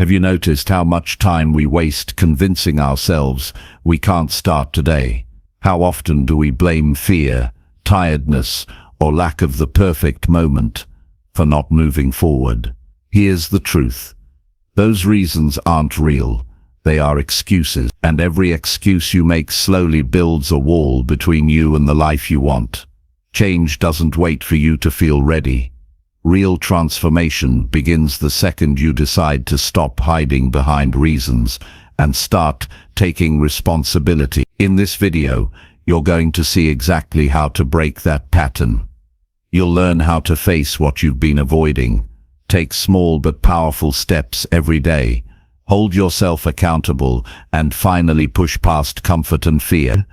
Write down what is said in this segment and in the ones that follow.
Have you noticed how much time we waste convincing ourselves we can't start today? How often do we blame fear, tiredness, or lack of the perfect moment for not moving forward? Here's the truth. Those reasons aren't real. They are excuses, and every excuse you make slowly builds a wall between you and the life you want. Change doesn't wait for you to feel ready. Real transformation begins the second you decide to stop hiding behind reasons and start taking responsibility. In this video, you're going to see exactly how to break that pattern. You'll learn how to face what you've been avoiding, take small but powerful steps every day, hold yourself accountable, and finally push past comfort and fear.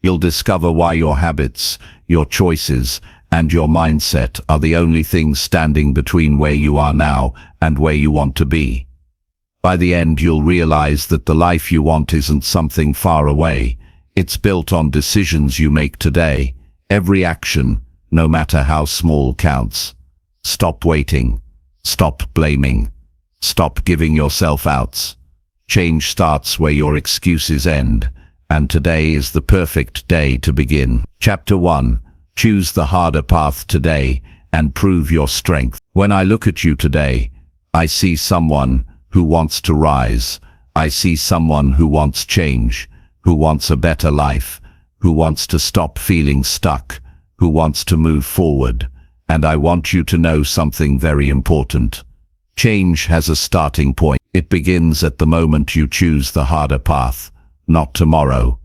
You'll discover why your habits, your choices, and your mindset are the only things standing between where you are now and where you want to be. By the end, you'll realize that the life you want isn't something far away. It's built on decisions you make today. Every action, no matter how small, counts. Stop waiting. Stop blaming. Stop giving yourself outs. Change starts where your excuses end, and today is the perfect day to begin. Chapter 1. Choose the harder path today and prove your strength. When I look at you today, I see someone who wants to rise. I see someone who wants change, who wants a better life, who wants to stop feeling stuck, who wants to move forward. And I want you to know something very important. Change has a starting point. It begins at the moment you choose the harder path, not tomorrow,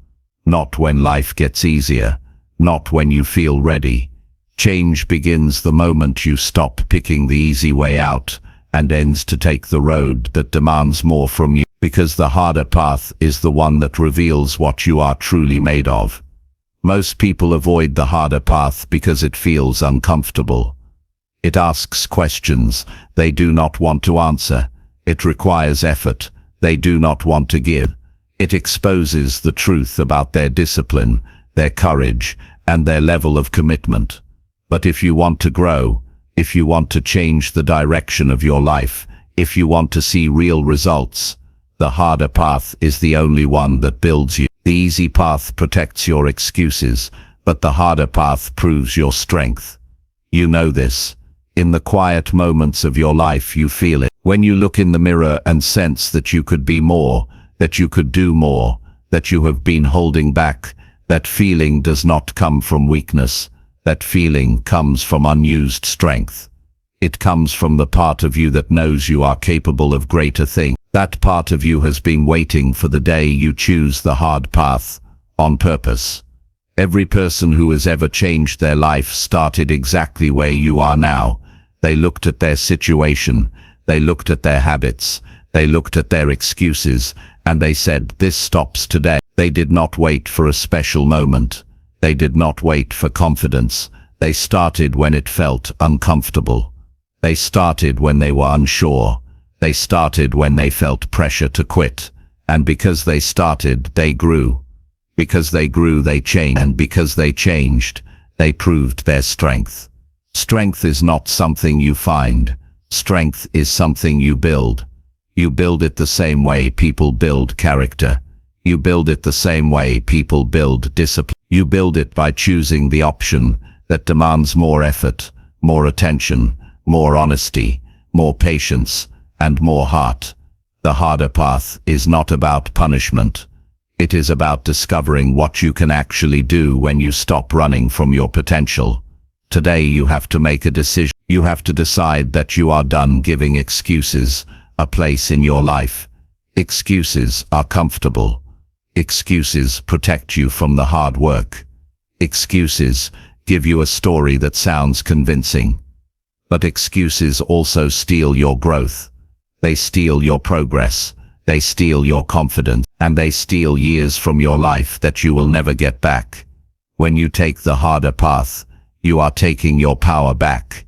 not when life gets easier, not when you feel ready. Change begins the moment you stop picking the easy way out and ends to take the road that demands more from you, because the harder path is the one that reveals what you are truly made of. Most people avoid the harder path because it feels uncomfortable. It asks questions they do not want to answer. It requires effort they do not want to give. It exposes the truth about their discipline, their courage, and their level of commitment. But if you want to grow, if you want to change the direction of your life, if you want to see real results, the harder path is the only one that builds you. The easy path protects your excuses, but the harder path proves your strength. You know this. In the quiet moments of your life you feel it. When you look in the mirror and sense that you could be more, that you could do more, that you have been holding back, that feeling does not come from weakness. That feeling comes from unused strength. It comes from the part of you that knows you are capable of greater things. That part of you has been waiting for the day you choose the hard path, on purpose. Every person who has ever changed their life started exactly where you are now. They looked at their situation, they looked at their habits, they looked at their excuses, and they said, "This stops today." They did not wait for a special moment. They did not wait for confidence. They started when it felt uncomfortable. They started when they were unsure. They started when they felt pressure to quit. And because they started, they grew. Because they grew, they changed. And because they changed, they proved their strength. Strength is not something you find. Strength is something you build. You build it the same way people build character. You build it the same way people build discipline. You build it by choosing the option that demands more effort, more attention, more honesty, more patience, and more heart. The harder path is not about punishment. It is about discovering what you can actually do when you stop running from your potential. Today you have to make a decision. You have to decide that you are done giving excuses a place in your life. Excuses are comfortable. Excuses protect you from the hard work. Excuses give you a story that sounds convincing. But excuses also steal your growth. They steal your progress. They steal your confidence. And they steal years from your life that you will never get back. When you take the harder path, you are taking your power back.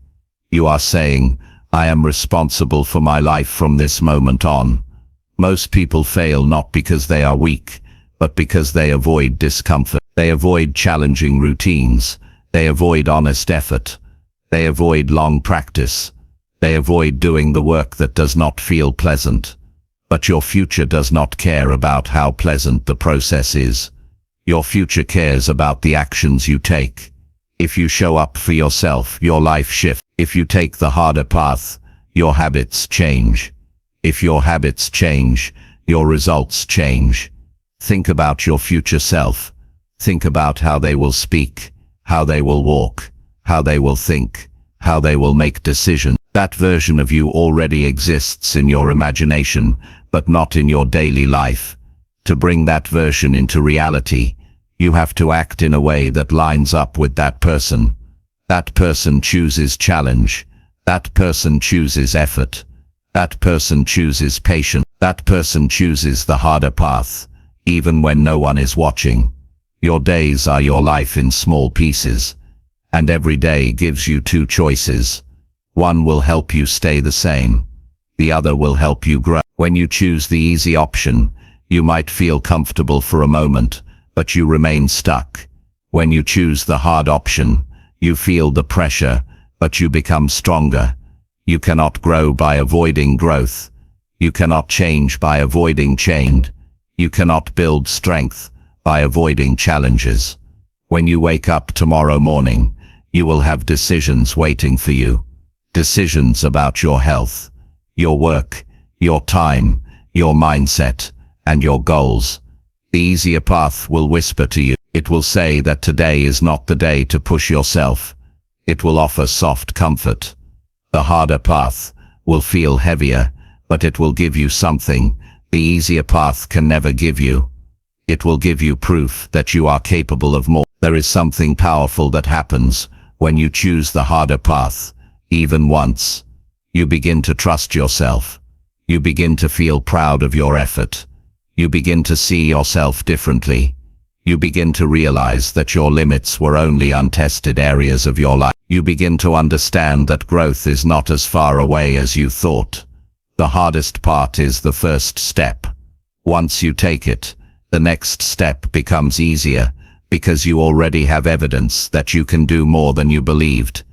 You are saying, "I am responsible for my life from this moment on." Most people fail not because they are weak, but because they avoid discomfort. They avoid challenging routines. They avoid honest effort. They avoid long practice. They avoid doing the work that does not feel pleasant. But your future does not care about how pleasant the process is. Your future cares about the actions you take. If you show up for yourself, your life shifts. If you take the harder path, your habits change. If your habits change, your results change. Think about your future self. Think about how they will speak, how they will walk, how they will think, how they will make decisions. That version of you already exists in your imagination, but not in your daily life. To bring that version into reality, you have to act in a way that lines up with that person. That person chooses challenge. That person chooses effort. That person chooses patience. That person chooses the harder path, even when no one is watching. Your days are your life in small pieces, and every day gives you two choices. One will help you stay the same. The other will help you grow. When you choose the easy option, you might feel comfortable for a moment, but you remain stuck. When you choose the hard option, you feel the pressure, but you become stronger. You cannot grow by avoiding growth. You cannot change by avoiding change. You cannot build strength by avoiding challenges. When you wake up tomorrow morning, you will have decisions waiting for you. Decisions about your health, your work, your time, your mindset, and your goals. The easier path will whisper to you. It will say that today is not the day to push yourself. It will offer soft comfort. The harder path will feel heavier, but it will give you something the easier path can never give you. It will give you proof that you are capable of more. There is something powerful that happens when you choose the harder path, even once. You begin to trust yourself. You begin to feel proud of your effort. You begin to see yourself differently. You begin to realize that your limits were only untested areas of your life. You begin to understand that growth is not as far away as you thought. The hardest part is the first step. Once you take it, the next step becomes easier, because you already have evidence that you can do more than you believed.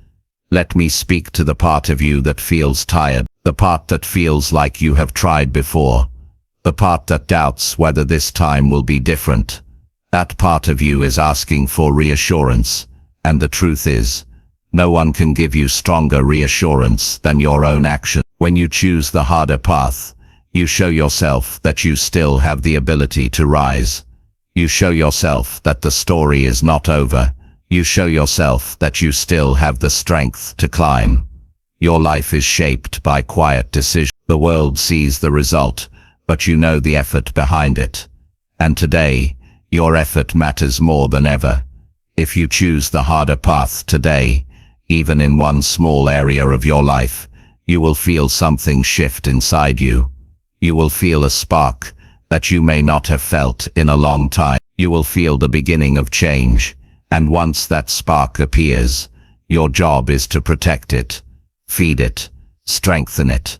Let me speak to the part of you that feels tired, the part that feels like you have tried before, the part that doubts whether this time will be different. That part of you is asking for reassurance, and the truth is, no one can give you stronger reassurance than your own action. When you choose the harder path, you show yourself that you still have the ability to rise. You show yourself that the story is not over. You show yourself that you still have the strength to climb. Your life is shaped by quiet decisions. The world sees the result, but you know the effort behind it. And today, your effort matters more than ever. If you choose the harder path today, even in one small area of your life, you will feel something shift inside you. You will feel a spark that you may not have felt in a long time. You will feel the beginning of change, and once that spark appears, your job is to protect it, feed it, strengthen it,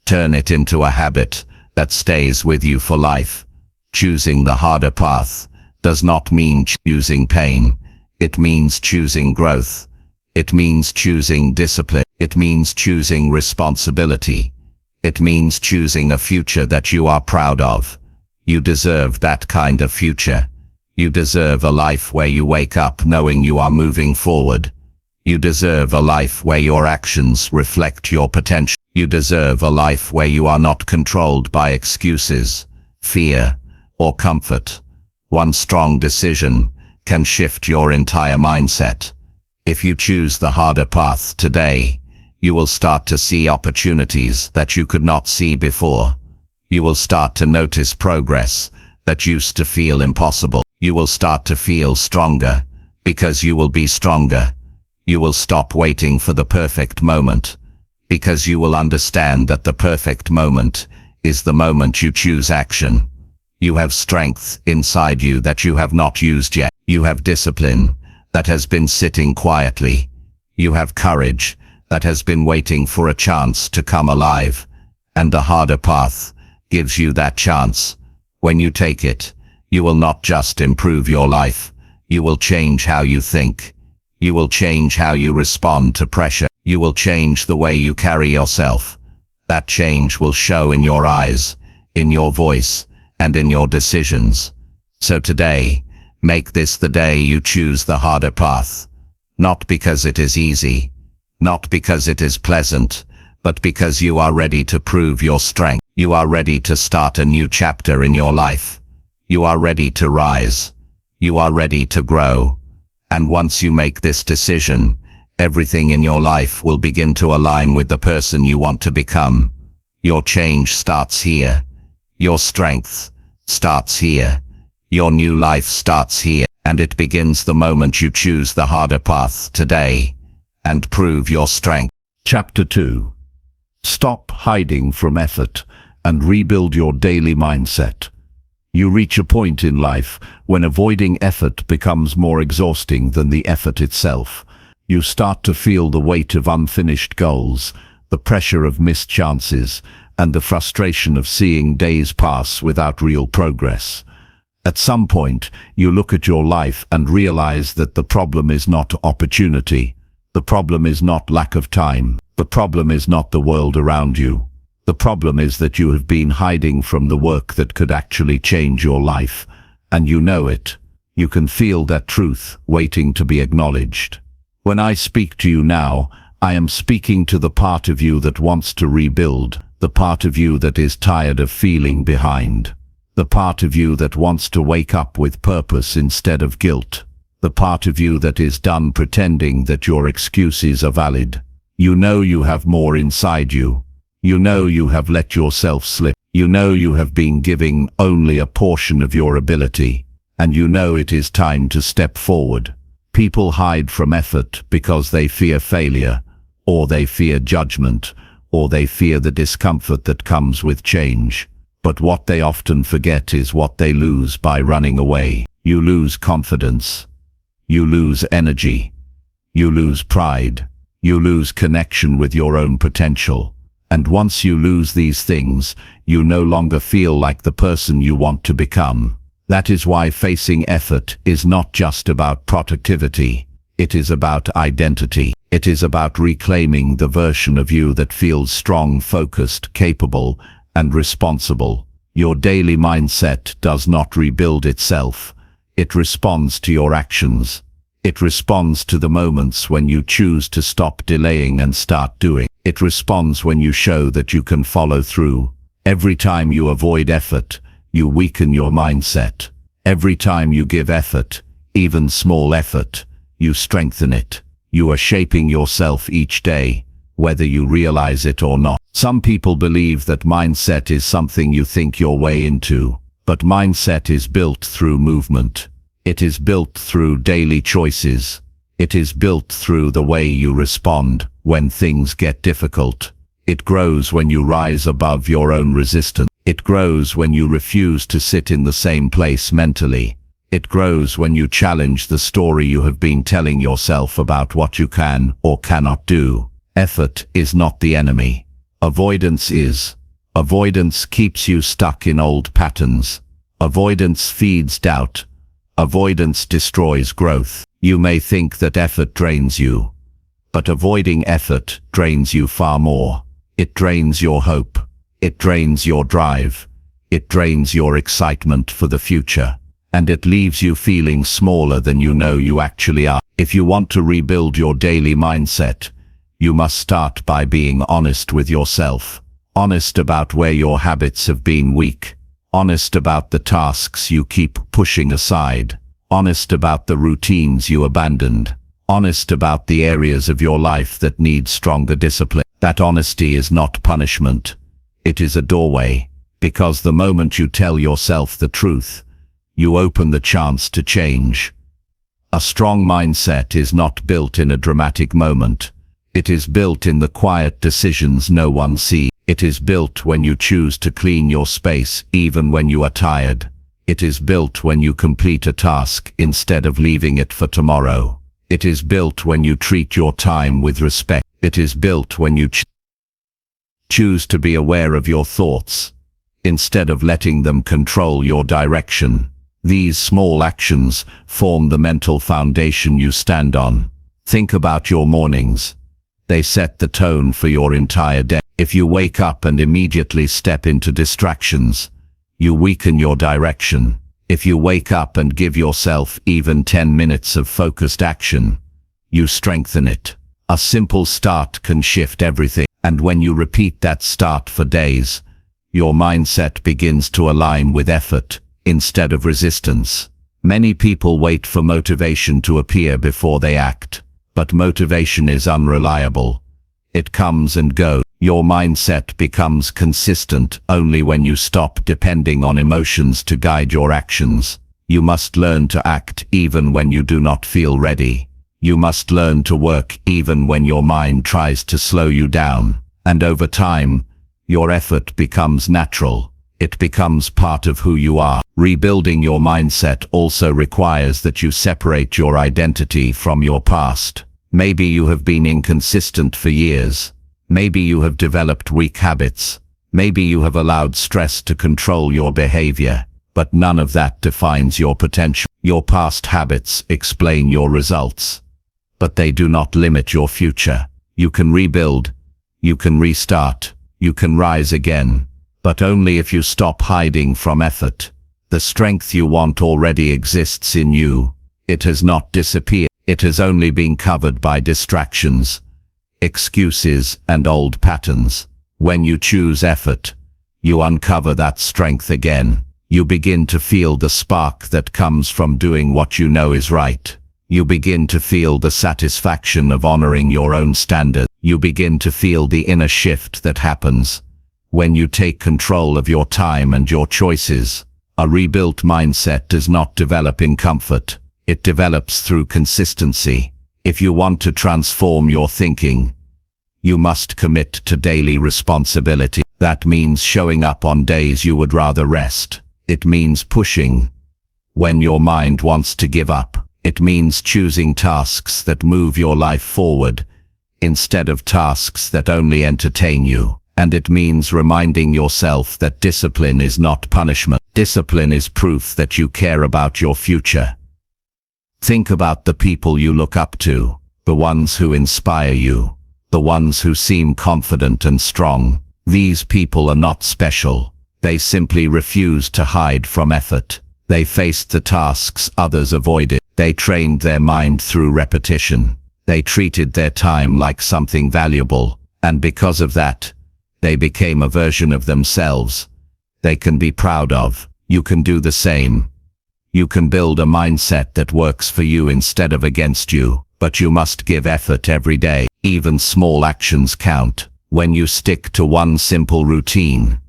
turn it into a habit that stays with you for life. Choosing the harder path does not mean choosing pain. It means choosing growth. It means choosing discipline. It means choosing responsibility. It means choosing a future that you are proud of. You deserve that kind of future. You deserve a life where you wake up knowing you are moving forward. You deserve a life where your actions reflect your potential. You deserve a life where you are not controlled by excuses, fear, or comfort. One strong decision can shift your entire mindset. If you choose the harder path today, you will start to see opportunities that you could not see before. You will start to notice progress that used to feel impossible. You will start to feel stronger, because you will be stronger. You will stop waiting for the perfect moment, because you will understand that the perfect moment is the moment you choose action. You have strength inside you that you have not used yet. You have discipline that has been sitting quietly. You have courage that has been waiting for a chance to come alive. And the harder path gives you that chance. When you take it, you will not just improve your life. You will change how you think. You will change how you respond to pressure. You will change the way you carry yourself. That change will show in your eyes, in your voice, and in your decisions. So today, make this the day you choose the harder path. Not because it is easy, not because it is pleasant, but because you are ready to prove your strength. You are ready to start a new chapter in your life. You are ready to rise. You are ready to grow. And once you make this decision, everything in your life will begin to align with the person you want to become. Your change starts here. Your strength starts here. Your new life starts here. And it begins the moment you choose the harder path today and prove your strength. Chapter 2. Stop hiding from effort and rebuild your daily mindset. You reach a point in life when avoiding effort becomes more exhausting than the effort itself. You start to feel the weight of unfinished goals, the pressure of missed chances, and the frustration of seeing days pass without real progress. At some point, you look at your life and realize that the problem is not opportunity. The problem is not lack of time. The problem is not the world around you. The problem is that you have been hiding from the work that could actually change your life, and you know it. You can feel that truth waiting to be acknowledged. When I speak to you now, I am speaking to the part of you that wants to rebuild, the part of you that is tired of feeling behind, the part of you that wants to wake up with purpose instead of guilt, the part of you that is done pretending that your excuses are valid. You know you have more inside you. You know you have let yourself slip. You know you have been giving only a portion of your ability, and you know it is time to step forward. People hide from effort because they fear failure, or they fear judgment, or they fear the discomfort that comes with change. But what they often forget is what they lose by running away. You lose confidence. You lose energy. You lose pride. You lose connection with your own potential. And once you lose these things, you no longer feel like the person you want to become. That is why facing effort is not just about productivity. It is about identity. It is about reclaiming the version of you that feels strong, focused, capable, and responsible. Your daily mindset does not rebuild itself. It responds to your actions. It responds to the moments when you choose to stop delaying and start doing. It responds when you show that you can follow through. Every time you avoid effort, you weaken your mindset. Every time you give effort, even small effort, you strengthen it. You are shaping yourself each day, whether you realize it or not. Some people believe that mindset is something you think your way into, but mindset is built through movement. It is built through daily choices. It is built through the way you respond when things get difficult. It grows when you rise above your own resistance. It grows when you refuse to sit in the same place mentally. It grows when you challenge the story you have been telling yourself about what you can or cannot do. Effort is not the enemy. Avoidance is. Avoidance keeps you stuck in old patterns. Avoidance feeds doubt. Avoidance destroys growth. You may think that effort drains you, but avoiding effort drains you far more. It drains your hope. It drains your drive. It drains your excitement for the future. And it leaves you feeling smaller than you know you actually are. If you want to rebuild your daily mindset, you must start by being honest with yourself. Honest about where your habits have been weak. Honest about the tasks you keep pushing aside. Honest about the routines you abandoned. Honest about the areas of your life that need stronger discipline. That honesty is not punishment. It is a doorway, because the moment you tell yourself the truth, you open the chance to change. A strong mindset is not built in a dramatic moment. It is built in the quiet decisions no one sees. It is built when you choose to clean your space even when you are tired. It is built when you complete a task instead of leaving it for tomorrow. It is built when you treat your time with respect. It is built when you choose to be aware of your thoughts instead of letting them control your direction. These small actions form the mental foundation you stand on. Think about your mornings. They set the tone for your entire day. If you wake up and immediately step into distractions, you weaken your direction. If you wake up and give yourself even 10 minutes of focused action, you strengthen it. A simple start can shift everything. And when you repeat that start for days, your mindset begins to align with effort instead of resistance. Many people wait for motivation to appear before they act, but motivation is unreliable. It comes and goes. Your mindset becomes consistent only when you stop depending on emotions to guide your actions. You must learn to act even when you do not feel ready. You must learn to work even when your mind tries to slow you down. And over time, your effort becomes natural. It becomes part of who you are. Rebuilding your mindset also requires that you separate your identity from your past. Maybe you have been inconsistent for years. Maybe you have developed weak habits. Maybe you have allowed stress to control your behavior. But none of that defines your potential. Your past habits explain your results, but they do not limit your future. You can rebuild, you can restart, you can rise again, but only if you stop hiding from effort. The strength you want already exists in you. It has not disappeared. It has only been covered by distractions, excuses, and old patterns. When you choose effort, you uncover that strength again. You begin to feel the spark that comes from doing what you know is right. You begin to feel the satisfaction of honoring your own standards. You begin to feel the inner shift that happens when you take control of your time and your choices. A rebuilt mindset does not develop in comfort. It develops through consistency. If you want to transform your thinking, you must commit to daily responsibility. That means showing up on days you would rather rest. It means pushing when your mind wants to give up. It means choosing tasks that move your life forward instead of tasks that only entertain you. And it means reminding yourself that discipline is not punishment. Discipline is proof that you care about your future. Think about the people you look up to, the ones who inspire you, the ones who seem confident and strong. These people are not special. They simply refused to hide from effort. They faced the tasks others avoided. They trained their mind through repetition. They treated their time like something valuable, and because of that, they became a version of themselves they can be proud of. You can do the same. You can build a mindset that works for you instead of against you, but you must give effort every day. Even small actions count. When you stick to one simple routine,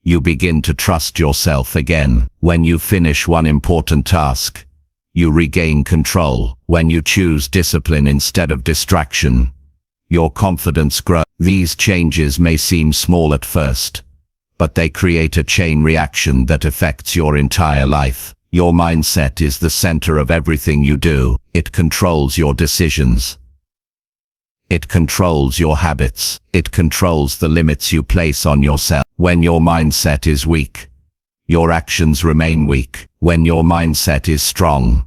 you begin to trust yourself again. When you finish one important task, you regain control. When you choose discipline instead of distraction, your confidence grows. These changes may seem small at first, but they create a chain reaction that affects your entire life. Your mindset is the center of everything you do. It controls your decisions. It controls your habits. It controls the limits you place on yourself. When your mindset is weak, your actions remain weak. When your mindset is strong,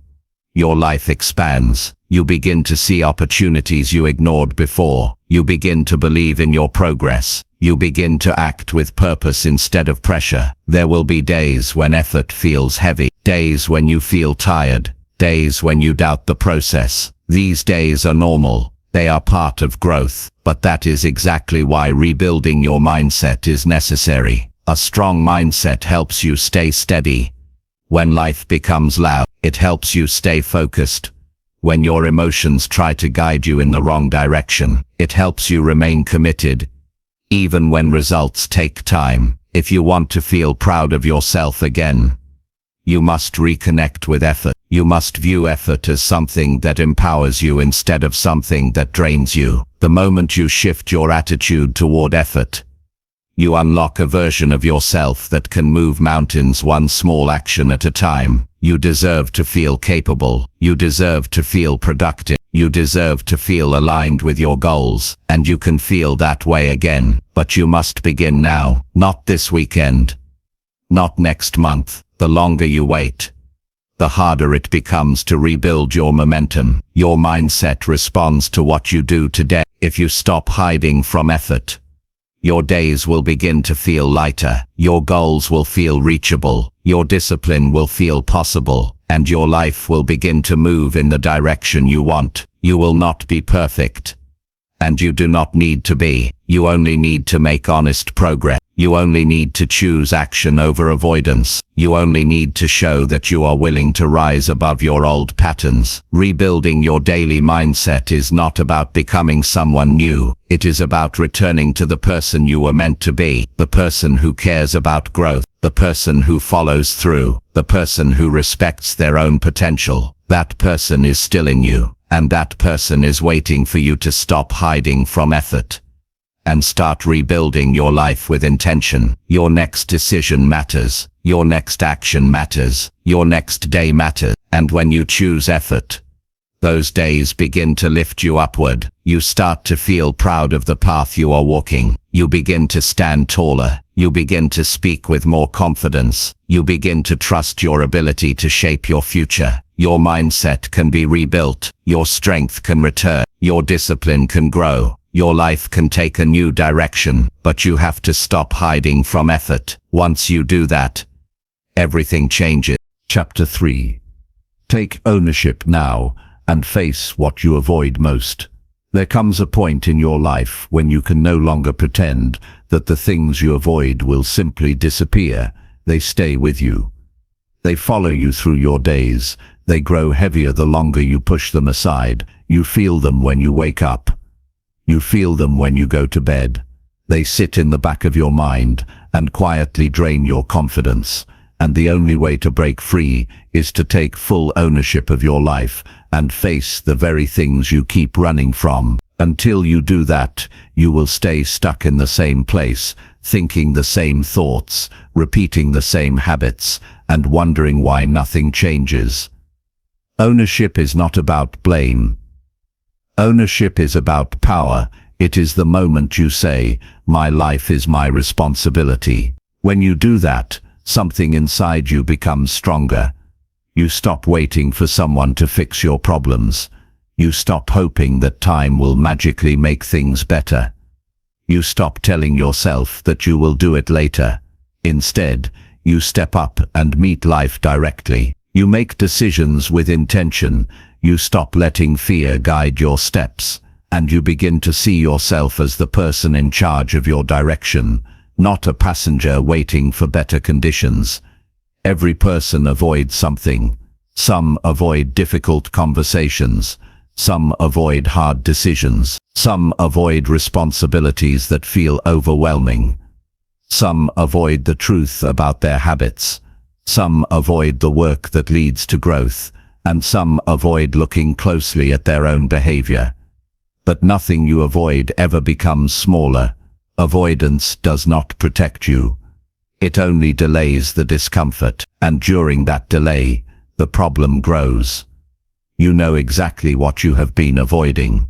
your life expands. You begin to see opportunities you ignored before. You begin to believe in your progress. You begin to act with purpose instead of pressure. There will be days when effort feels heavy, days when you feel tired, days when you doubt the process. These days are normal. They are part of growth. But that is exactly why rebuilding your mindset is necessary. A strong mindset helps you stay steady when life becomes loud. It helps you stay focused when your emotions try to guide you in the wrong direction. It helps you remain committed even when results take time. If you want to feel proud of yourself again, you must reconnect with effort. You must view effort as something that empowers you instead of something that drains you. The moment you shift your attitude toward effort, you unlock a version of yourself that can move mountains one small action at a time. You deserve to feel capable. You deserve to feel productive. You deserve to feel aligned with your goals. And you can feel that way again. But you must begin now. Not this weekend. Not next month. The longer you wait, the harder it becomes to rebuild your momentum. Your mindset responds to what you do today. If you stop hiding from effort, your days will begin to feel lighter, your goals will feel reachable, your discipline will feel possible, and your life will begin to move in the direction you want. You will not be perfect, and you do not need to be. You only need to make honest progress. You only need to choose action over avoidance. You only need to show that you are willing to rise above your old patterns. Rebuilding your daily mindset is not about becoming someone new. It is about returning to the person you were meant to be, the person who cares about growth, the person who follows through, the person who respects their own potential. That person is still in you, and that person is waiting for you to stop hiding from effort and start rebuilding your life with intention. Your next decision matters. Your next action matters. Your next day matters. And when you choose effort, those days begin to lift you upward. You start to feel proud of the path you are walking. You begin to stand taller. You begin to speak with more confidence. You begin to trust your ability to shape your future. Your mindset can be rebuilt. Your strength can return. Your discipline can grow. Your life can take a new direction, but you have to stop hiding from effort. Once you do that, everything changes. Chapter 3. Take ownership now and face what you avoid most. There comes a point in your life when you can no longer pretend that the things you avoid will simply disappear. They stay with you. They follow you through your days. They grow heavier the longer you push them aside. You feel them when you wake up. You feel them when you go to bed. They sit in the back of your mind and quietly drain your confidence. And the only way to break free is to take full ownership of your life and face the very things you keep running from. Until you do that, you will stay stuck in the same place, thinking the same thoughts, repeating the same habits, and wondering why nothing changes. Ownership is not about blame. Ownership is about power. It is the moment you say, "My life is my responsibility." When you do that, something inside you becomes stronger. You stop waiting for someone to fix your problems. You stop hoping that time will magically make things better. You stop telling yourself that you will do it later. Instead, you step up and meet life directly. You make decisions with intention. You stop letting fear guide your steps, and you begin to see yourself as the person in charge of your direction, not a passenger waiting for better conditions. Every person avoids something. Some avoid difficult conversations. Some avoid hard decisions. Some avoid responsibilities that feel overwhelming. Some avoid the truth about their habits. Some avoid the work that leads to growth. And some avoid looking closely at their own behavior. But nothing you avoid ever becomes smaller. Avoidance does not protect you. It only delays the discomfort, and during that delay, the problem grows. You know exactly what you have been avoiding.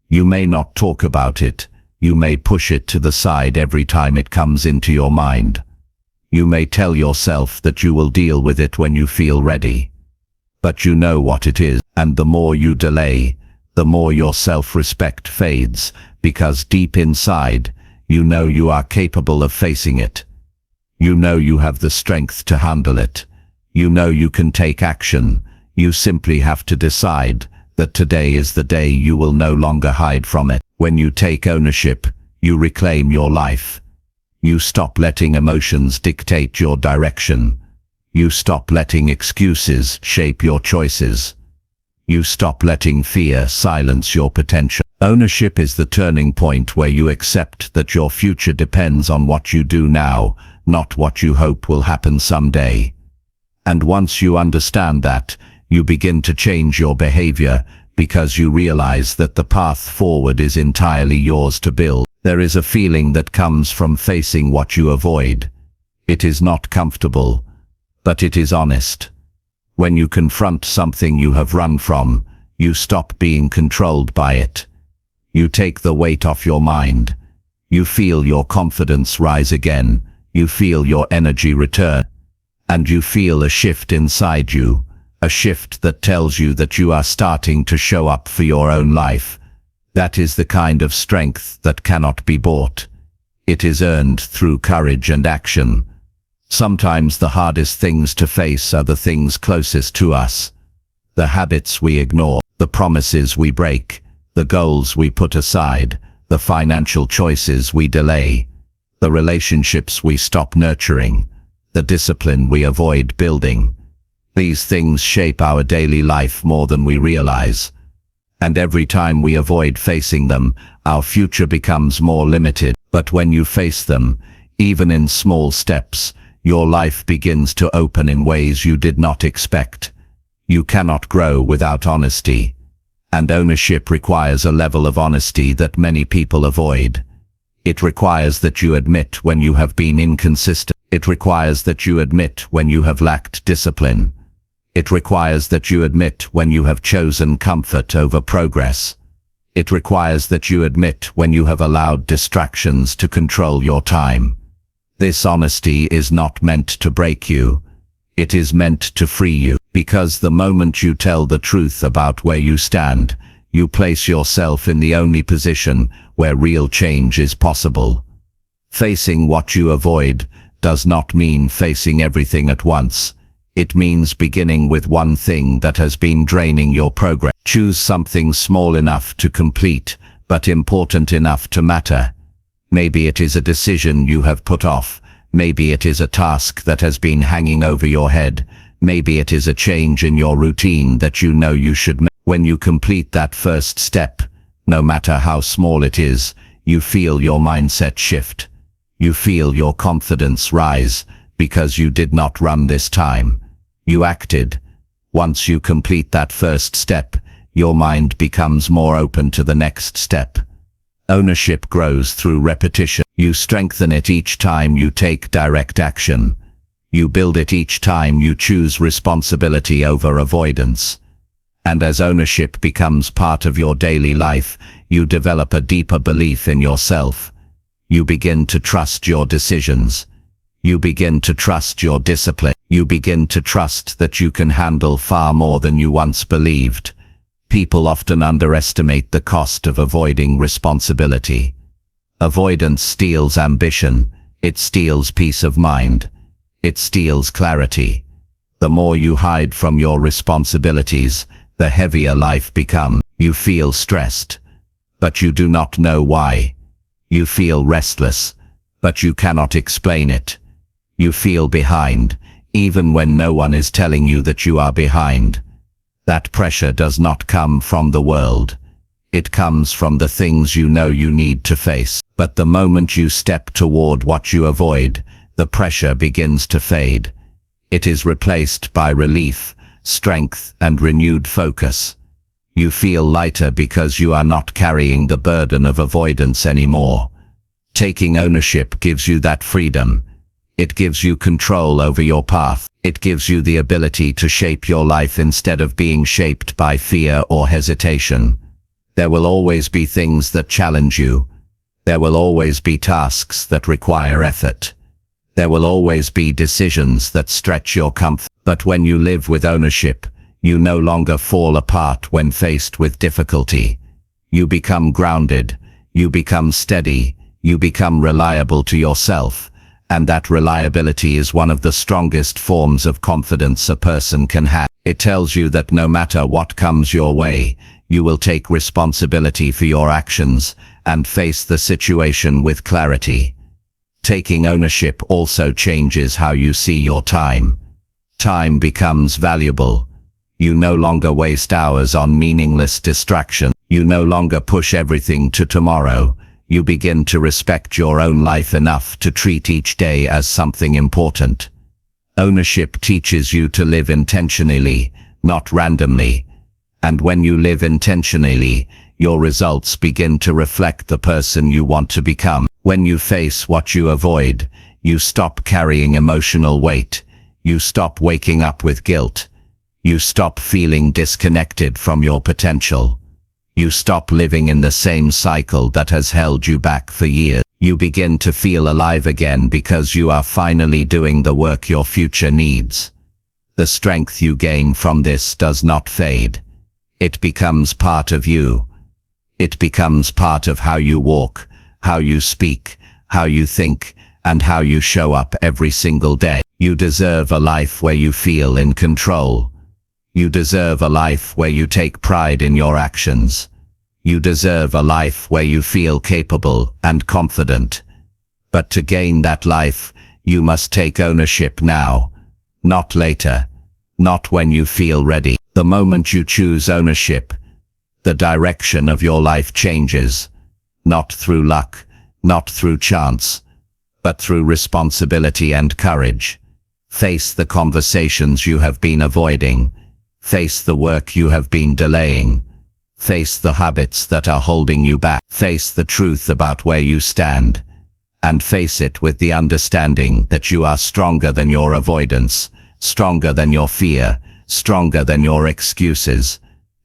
You may not talk about it. You may push it to the side every time it comes into your mind. You may tell yourself that you will deal with it when you feel ready. But you know what it is, and the more you delay, the more your self-respect fades, because deep inside, you know you are capable of facing it. You know you have the strength to handle it. You know you can take action. You simply have to decide that today is the day you will no longer hide from it. When you take ownership, you reclaim your life. You stop letting emotions dictate your direction. You stop letting excuses shape your choices. You stop letting fear silence your potential. Ownership is the turning point where you accept that your future depends on what you do now, not what you hope will happen someday. And once you understand that, you begin to change your behavior because you realize that the path forward is entirely yours to build. There is a feeling that comes from facing what you avoid. It is not comfortable, but it is honest. When you confront something you have run from, you stop being controlled by it. You take the weight off your mind. You feel your confidence rise again. You feel your energy return. And you feel a shift inside you. A shift that tells you that you are starting to show up for your own life. That is the kind of strength that cannot be bought. It is earned through courage and action. Sometimes the hardest things to face are the things closest to us. The habits we ignore, the promises we break, the goals we put aside, the financial choices we delay, the relationships we stop nurturing, the discipline we avoid building. These things shape our daily life more than we realize. And every time we avoid facing them, our future becomes more limited. But when you face them, even in small steps, your life begins to open in ways you did not expect. You cannot grow without honesty. And ownership requires a level of honesty that many people avoid. It requires that you admit when you have been inconsistent. It requires that you admit when you have lacked discipline. It requires that you admit when you have chosen comfort over progress. It requires that you admit when you have allowed distractions to control your time. This honesty is not meant to break you. It is meant to free you, because the moment you tell the truth about where you stand, you place yourself in the only position where real change is possible. Facing what you avoid does not mean facing everything at once. It means beginning with one thing that has been draining your progress. Choose something small enough to complete, but important enough to matter. Maybe it is a decision you have put off. Maybe it is a task that has been hanging over your head. Maybe it is a change in your routine that you know you should make. When you complete that first step, no matter how small it is, you feel your mindset shift. You feel your confidence rise, because you did not run this time. You acted. Once you complete that first step, your mind becomes more open to the next step. Ownership grows through repetition. You strengthen it each time you take direct action. You build it each time you choose responsibility over avoidance. And as ownership becomes part of your daily life, you develop a deeper belief in yourself. You begin to trust your decisions. You begin to trust your discipline. You begin to trust that you can handle far more than you once believed. People often underestimate the cost of avoiding responsibility. Avoidance steals ambition. It steals peace of mind. It steals clarity. The more you hide from your responsibilities, the heavier life becomes. You feel stressed, but you do not know why. You feel restless, but you cannot explain it. You feel behind, even when no one is telling you that you are behind. That pressure does not come from the world. It comes from the things you know you need to face. But the moment you step toward what you avoid, the pressure begins to fade. It is replaced by relief, strength, and renewed focus. You feel lighter because you are not carrying the burden of avoidance anymore. Taking ownership gives you that freedom. It gives you control over your path. It gives you the ability to shape your life instead of being shaped by fear or hesitation. There will always be things that challenge you. There will always be tasks that require effort. There will always be decisions that stretch your comfort. But when you live with ownership, you no longer fall apart when faced with difficulty. You become grounded. You become steady. You become reliable to yourself. And that reliability is one of the strongest forms of confidence a person can have. It tells you that no matter what comes your way, you will take responsibility for your actions and face the situation with clarity. Taking ownership also changes how you see your time. Time becomes valuable. You no longer waste hours on meaningless distraction. You no longer push everything to tomorrow. You begin to respect your own life enough to treat each day as something important. Ownership teaches you to live intentionally, not randomly. And when you live intentionally, your results begin to reflect the person you want to become. When you face what you avoid, you stop carrying emotional weight. You stop waking up with guilt. You stop feeling disconnected from your potential. You stop living in the same cycle that has held you back for years. You begin to feel alive again because you are finally doing the work your future needs. The strength you gain from this does not fade. It becomes part of you. It becomes part of how you walk, how you speak, how you think, and how you show up every single day. You deserve a life where you feel in control. You deserve a life where you take pride in your actions. You deserve a life where you feel capable and confident. But to gain that life, you must take ownership now, not later, not when you feel ready. The moment you choose ownership, the direction of your life changes, not through luck, not through chance, but through responsibility and courage. Face the conversations you have been avoiding. Face the work you have been delaying. Face the habits that are holding you back. Face the truth about where you stand. And face it with the understanding that you are stronger than your avoidance, stronger than your fear, stronger than your excuses.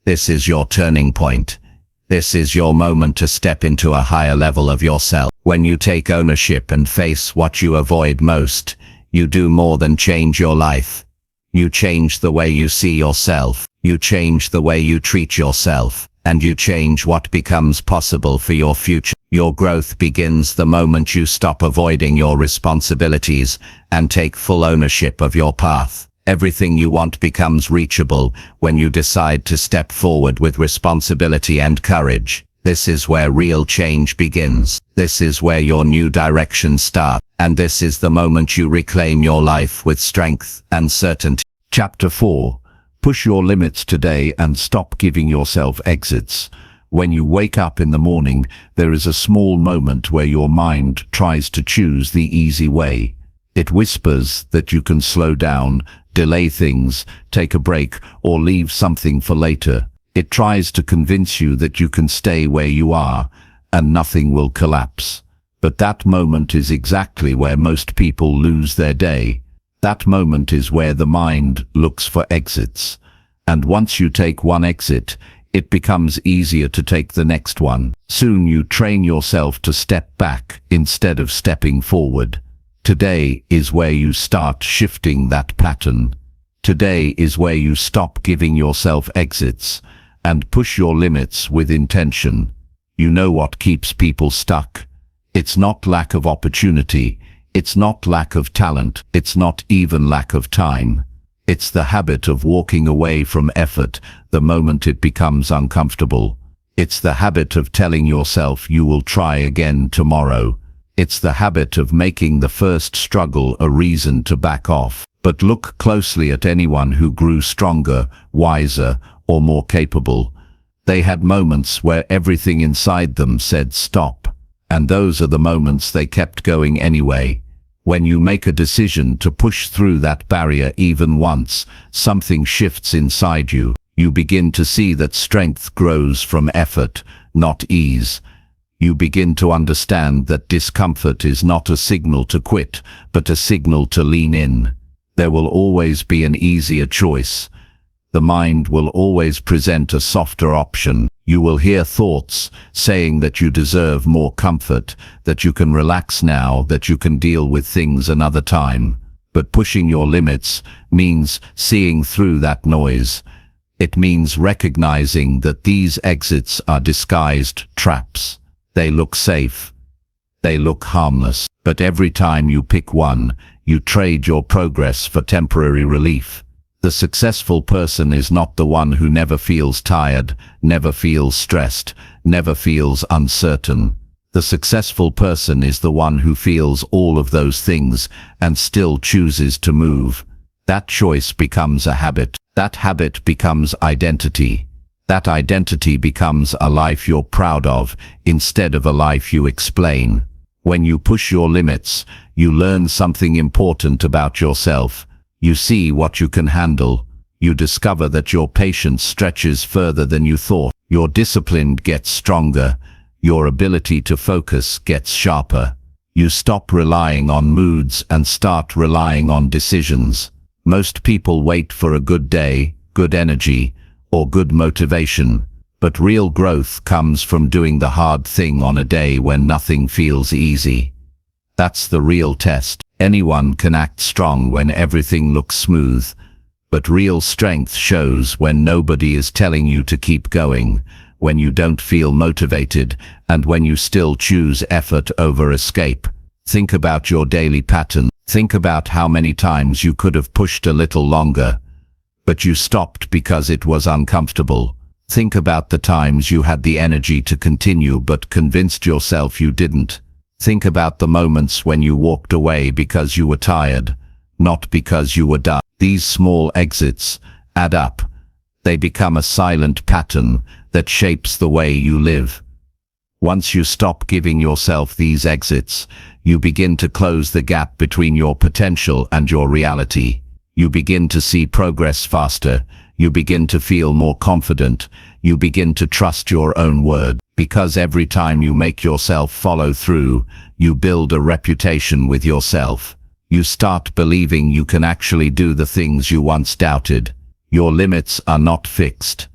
This is your turning point. This is your moment to step into a higher level of yourself. When you take ownership and face what you avoid most, you do more than change your life. You change the way you see yourself. You change the way you treat yourself. And you change what becomes possible for your future. Your growth begins the moment you stop avoiding your responsibilities and take full ownership of your path. Everything you want becomes reachable when you decide to step forward with responsibility and courage. This is where real change begins. This is where your new direction starts. And this is the moment you reclaim your life with strength and certainty. Chapter 4. Push your limits today and stop giving yourself exits. When you wake up in the morning, there is a small moment where your mind tries to choose the easy way. It whispers that you can slow down, delay things, take a break, or leave something for later. It tries to convince you that you can stay where you are, and nothing will collapse. But that moment is exactly where most people lose their day. That moment is where the mind looks for exits. And once you take one exit, it becomes easier to take the next one. Soon you train yourself to step back instead of stepping forward. Today is where you start shifting that pattern. Today is where you stop giving yourself exits and push your limits with intention. You know what keeps people stuck? It's not lack of opportunity. It's not lack of talent. It's not even lack of time. It's the habit of walking away from effort the moment it becomes uncomfortable. It's the habit of telling yourself you will try again tomorrow. It's the habit of making the first struggle a reason to back off. But look closely at anyone who grew stronger, wiser, or more capable. They had moments where everything inside them said stop. And those are the moments they kept going anyway. When you make a decision to push through that barrier even once, something shifts inside you. You begin to see that strength grows from effort, not ease. You begin to understand that discomfort is not a signal to quit, but a signal to lean in. There will always be an easier choice. The mind will always present a softer option. You will hear thoughts saying that you deserve more comfort, that you can relax now, that you can deal with things another time. But pushing your limits means seeing through that noise. It means recognizing that these exits are disguised traps. They look safe. They look harmless. But every time you pick one, you trade your progress for temporary relief. The successful person is not the one who never feels tired, never feels stressed, never feels uncertain. The successful person is the one who feels all of those things and still chooses to move. That choice becomes a habit. That habit becomes identity. That identity becomes a life you're proud of instead of a life you explain. When you push your limits, you learn something important about yourself. You see what you can handle. You discover that your patience stretches further than you thought. Your discipline gets stronger. Your ability to focus gets sharper. You stop relying on moods and start relying on decisions. Most people wait for a good day, good energy, or good motivation. But real growth comes from doing the hard thing on a day when nothing feels easy. That's the real test. Anyone can act strong when everything looks smooth. But real strength shows when nobody is telling you to keep going, when you don't feel motivated, and when you still choose effort over escape. Think about your daily pattern. Think about how many times you could have pushed a little longer, but you stopped because it was uncomfortable. Think about the times you had the energy to continue but convinced yourself you didn't. Think about the moments when you walked away because you were tired, not because you were done. These small exits add up. They become a silent pattern that shapes the way you live. Once you stop giving yourself these exits, you begin to close the gap between your potential and your reality. You begin to see progress faster. You begin to feel more confident. You begin to trust your own word. Because every time you make yourself follow through, you build a reputation with yourself. You start believing you can actually do the things you once doubted. Your limits are not fixed.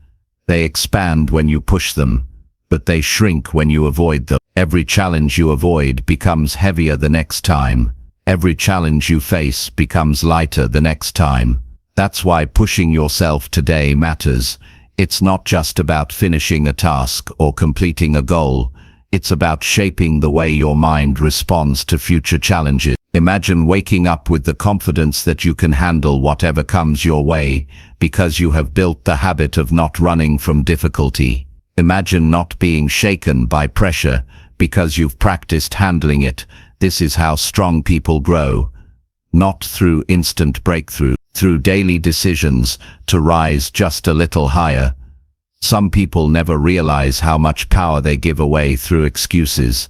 They expand when you push them, but they shrink when you avoid them. Every challenge you avoid becomes heavier the next time. Every challenge you face becomes lighter the next time. That's why pushing yourself today matters. It's not just about finishing a task or completing a goal. It's about shaping the way your mind responds to future challenges. Imagine waking up with the confidence that you can handle whatever comes your way, because you have built the habit of not running from difficulty. Imagine not being shaken by pressure, because you've practiced handling it. This is how strong people grow. Not through instant breakthrough, through daily decisions to rise just a little higher. Some people never realize how much power they give away through excuses.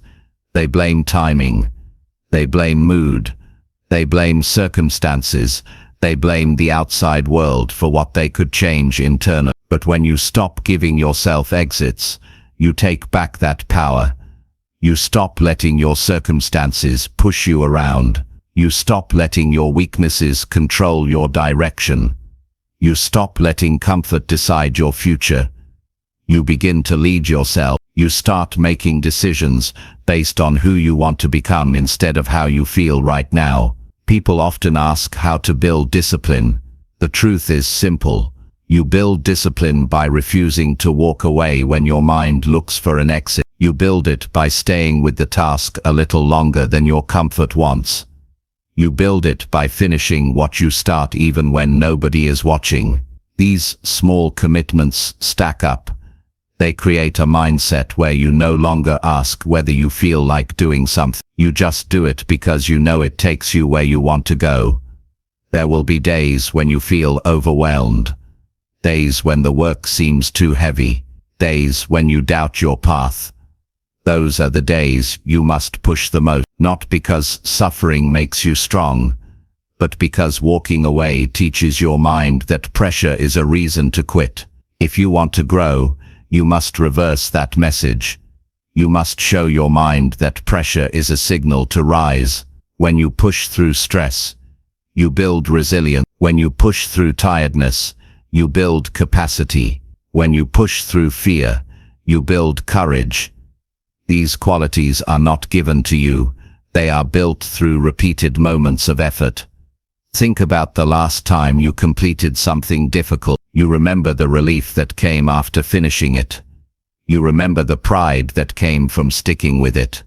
They blame timing. They blame mood. They blame circumstances. They blame the outside world for what they could change internally. But when you stop giving yourself exits, you take back that power. You stop letting your circumstances push you around. You stop letting your weaknesses control your direction. You stop letting comfort decide your future. You begin to lead yourself. You start making decisions based on who you want to become instead of how you feel right now. People often ask how to build discipline. The truth is simple. You build discipline by refusing to walk away when your mind looks for an exit. You build it by staying with the task a little longer than your comfort wants. You build it by finishing what you start even when nobody is watching. These small commitments stack up. They create a mindset where you no longer ask whether you feel like doing something. You just do it because you know it takes you where you want to go. There will be days when you feel overwhelmed. Days when the work seems too heavy. Days when you doubt your path. Those are the days you must push the most, not because suffering makes you strong, but because walking away teaches your mind that pressure is a reason to quit. If you want to grow, you must reverse that message. You must show your mind that pressure is a signal to rise. When you push through stress, you build resilience. When you push through tiredness, you build capacity. When you push through fear, you build courage. These qualities are not given to you. They are built through repeated moments of effort. Think about the last time you completed something difficult. You remember the relief that came after finishing it. You remember the pride that came from sticking with it.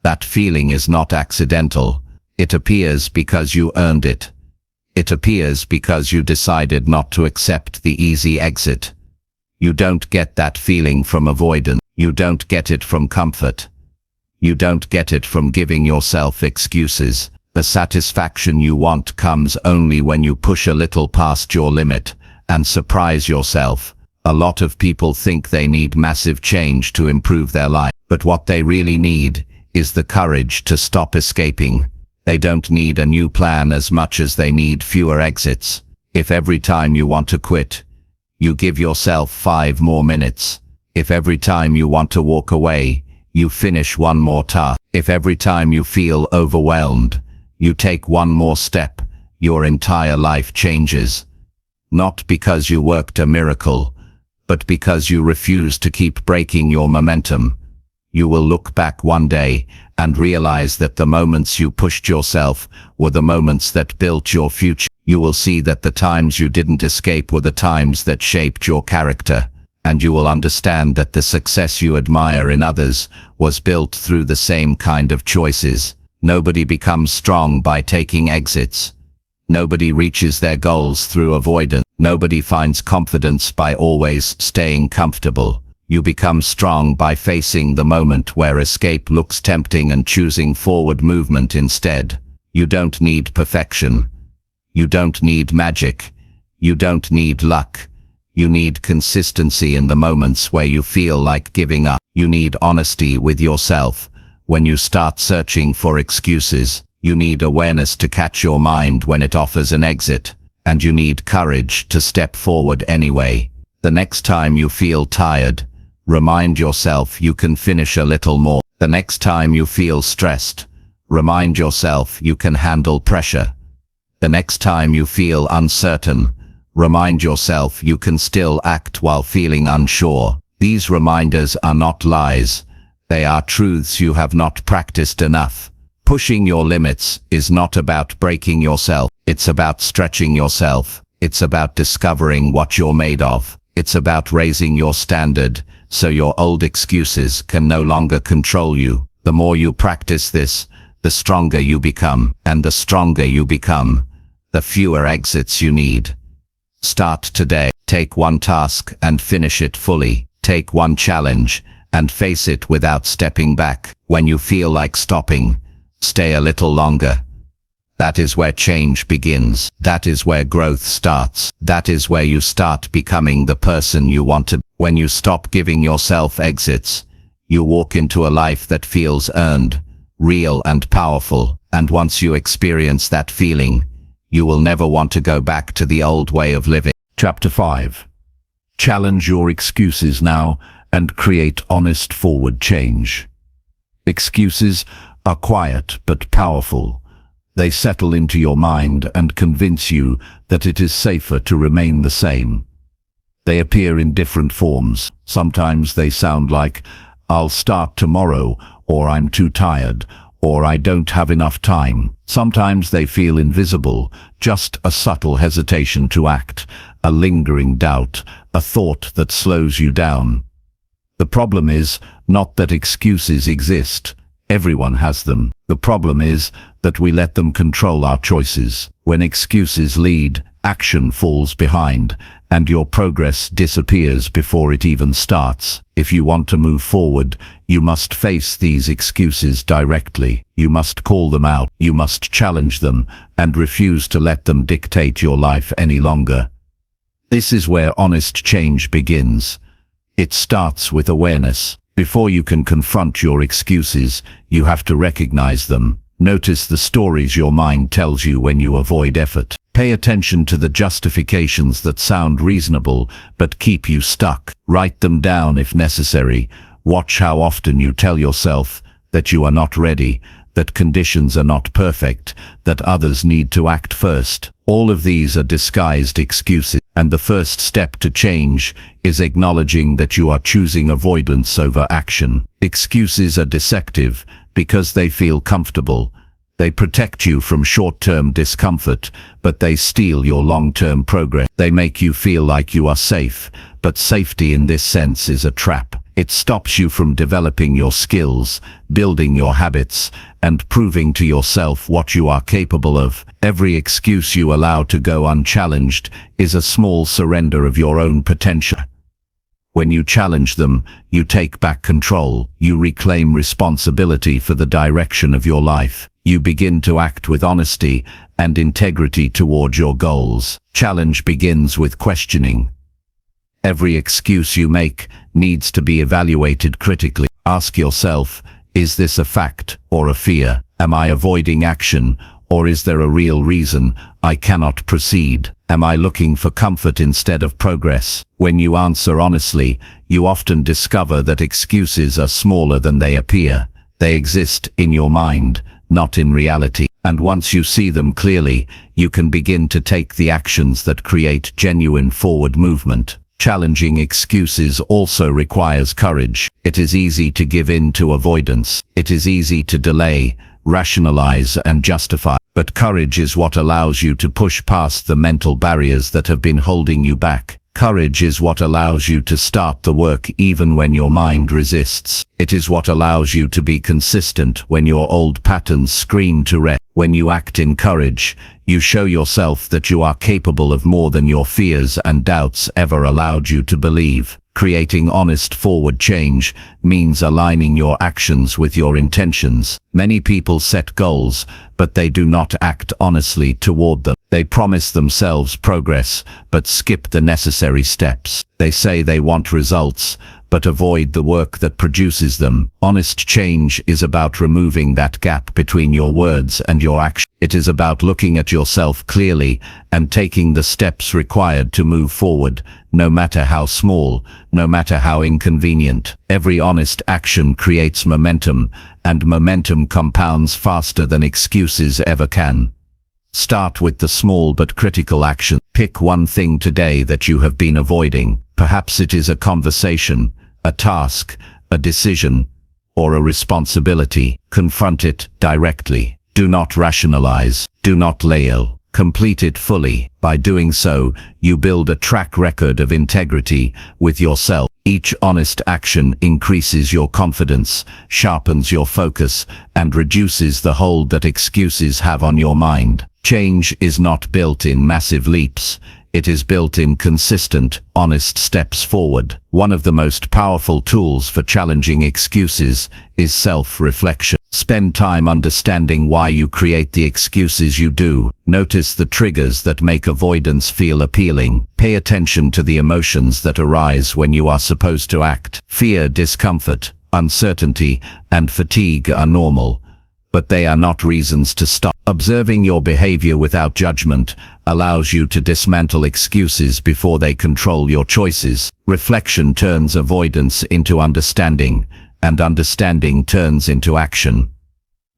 That feeling is not accidental. It appears because you earned it. It appears because you decided not to accept the easy exit. You don't get that feeling from avoidance. You don't get it from comfort. You don't get it from giving yourself excuses. The satisfaction you want comes only when you push a little past your limit and surprise yourself. A lot of people think they need massive change to improve their life, but what they really need is the courage to stop escaping. They don't need a new plan as much as they need fewer exits. If every time you want to quit, you give yourself 5 more minutes. If every time you want to walk away, you finish one more task. If every time you feel overwhelmed, you take one more step, your entire life changes. Not because you worked a miracle, but because you refuse to keep breaking your momentum. You will look back one day and realize that the moments you pushed yourself were the moments that built your future. You will see that the times you didn't escape were the times that shaped your character, and you will understand that the success you admire in others was built through the same kind of choices. Nobody becomes strong by taking exits. Nobody reaches their goals through avoidance. Nobody finds confidence by always staying comfortable. You become strong by facing the moment where escape looks tempting and choosing forward movement instead. You don't need perfection. You don't need magic. You don't need luck. You need consistency in the moments where you feel like giving up. You need honesty with yourself. When you start searching for excuses, you need awareness to catch your mind when it offers an exit, and you need courage to step forward anyway. The next time you feel tired, remind yourself you can finish a little more. The next time you feel stressed, remind yourself you can handle pressure. The next time you feel uncertain, remind yourself you can still act while feeling unsure. These reminders are not lies. They are truths you have not practiced enough. Pushing your limits is not about breaking yourself. It's about stretching yourself. It's about discovering what you're made of. It's about raising your standard so your old excuses can no longer control you. The more you practice this, the stronger you become. And the stronger you become, the fewer exits you need. Start today. Take one task and finish it fully. Take one challenge and face it without stepping back. When you feel like stopping, stay a little longer. That is where change begins. That is where growth starts. That is where you start becoming the person you want to be. When you stop giving yourself exits, you walk into a life that feels earned, real and powerful. And once you experience that feeling, you will never want to go back to the old way of living. Chapter 5. Challenge your excuses now and create honest forward change. Excuses are quiet but powerful. They settle into your mind and convince you that it is safer to remain the same. They appear in different forms. Sometimes they sound like, "I'll start tomorrow," or "I'm too tired," or "I don't have enough time." Sometimes they feel invisible, just a subtle hesitation to act, a lingering doubt, a thought that slows you down. The problem is not that excuses exist. Everyone has them. The problem is that we let them control our choices. When excuses lead, action falls behind, and your progress disappears before it even starts. If you want to move forward, you must face these excuses directly. You must call them out. You must challenge them and refuse to let them dictate your life any longer. This is where honest change begins. It starts with awareness. Before you can confront your excuses, you have to recognize them. Notice the stories your mind tells you when you avoid effort. Pay attention to the justifications that sound reasonable but keep you stuck. Write them down if necessary. Watch how often you tell yourself that you are not ready, that conditions are not perfect, that others need to act first. All of these are disguised excuses, and the first step to change is acknowledging that you are choosing avoidance over action. Excuses are deceptive because they feel comfortable. They protect you from short-term discomfort, but they steal your long-term progress. They make you feel like you are safe, but safety in this sense is a trap. It stops you from developing your skills, building your habits, and proving to yourself what you are capable of. Every excuse you allow to go unchallenged is a small surrender of your own potential. When you challenge them, you take back control. You reclaim responsibility for the direction of your life. You begin to act with honesty and integrity toward your goals. Challenge begins with questioning. Every excuse you make needs to be evaluated critically. Ask yourself, is this a fact or a fear? Am I avoiding action, or is there a real reason I cannot proceed? Am I looking for comfort instead of progress? When you answer honestly, you often discover that excuses are smaller than they appear. They exist in your mind, not in reality. And once you see them clearly, you can begin to take the actions that create genuine forward movement. Challenging excuses also requires courage. It is easy to give in to avoidance. It is easy to delay, rationalize, and justify. but courage is what allows you to push past the mental barriers that have been holding you back. Courage is what allows you to start the work even when your mind resists. It is what allows you to be consistent when your old patterns scream to rest. When you act in courage, you show yourself that you are capable of more than your fears and doubts ever allowed you to believe. Creating honest forward change means aligning your actions with your intentions. Many people set goals, but they do not act honestly toward them. They promise themselves progress, but skip the necessary steps. They say they want results, but avoid the work that produces them. Honest change is about removing that gap between your words and your action. It is about looking at yourself clearly and taking the steps required to move forward, no matter how small, no matter how inconvenient. Every honest action creates momentum, and momentum compounds faster than excuses ever can. Start with the small but critical action. Pick one thing today that you have been avoiding. Perhaps it is a conversation, a task, a decision, or a responsibility. Confront it directly. Do not rationalize. Do not layel. Complete it fully. By doing so, you build a track record of integrity with yourself. Each honest action increases your confidence, sharpens your focus, and reduces the hold that excuses have on your mind. Change is not built in massive leaps. It is built in consistent, honest steps forward. One of the most powerful tools for challenging excuses is self-reflection. Spend time understanding why you create the excuses you do. Notice the triggers that make avoidance feel appealing. Pay attention to the emotions that arise when you are supposed to act. Fear, discomfort, uncertainty, and fatigue are normal, but they are not reasons to stop. Observing your behavior without judgment allows you to dismantle excuses before they control your choices. Reflection turns avoidance into understanding, and understanding turns into action.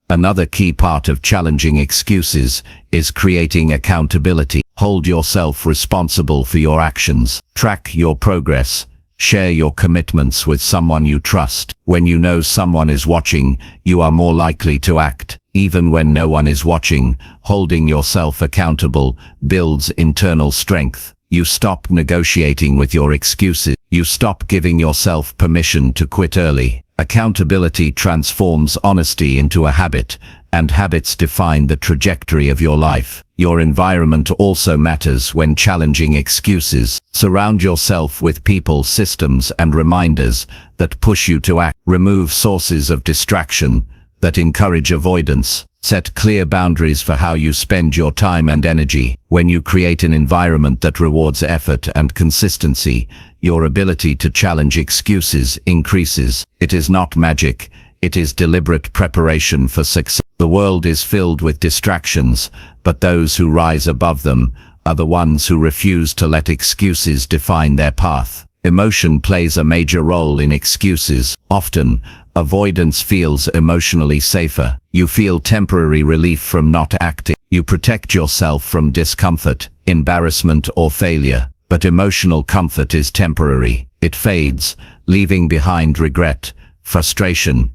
Another key part of challenging excuses is creating accountability. Hold yourself responsible for your actions. Track your progress. Share your commitments with someone you trust. When you know someone is watching, you are more likely to act. Even when no one is watching, holding yourself accountable builds internal strength. You stop negotiating with your excuses. You stop giving yourself permission to quit early. Accountability transforms honesty into a habit, and habits define the trajectory of your life. Your environment also matters when challenging excuses. Surround yourself with people, systems, and reminders that push you to act. Remove sources of distraction that encourage avoidance. Set clear boundaries for how you spend your time and energy. When you create an environment that rewards effort and consistency, your ability to challenge excuses increases. It is not magic. It is deliberate preparation for success. The world is filled with distractions, but those who rise above them are the ones who refuse to let excuses define their path. Emotion plays a major role in excuses. Often, avoidance feels emotionally safer. You feel temporary relief from not acting. You protect yourself from discomfort, embarrassment, or failure. But emotional comfort is temporary. It fades, leaving behind regret, frustration,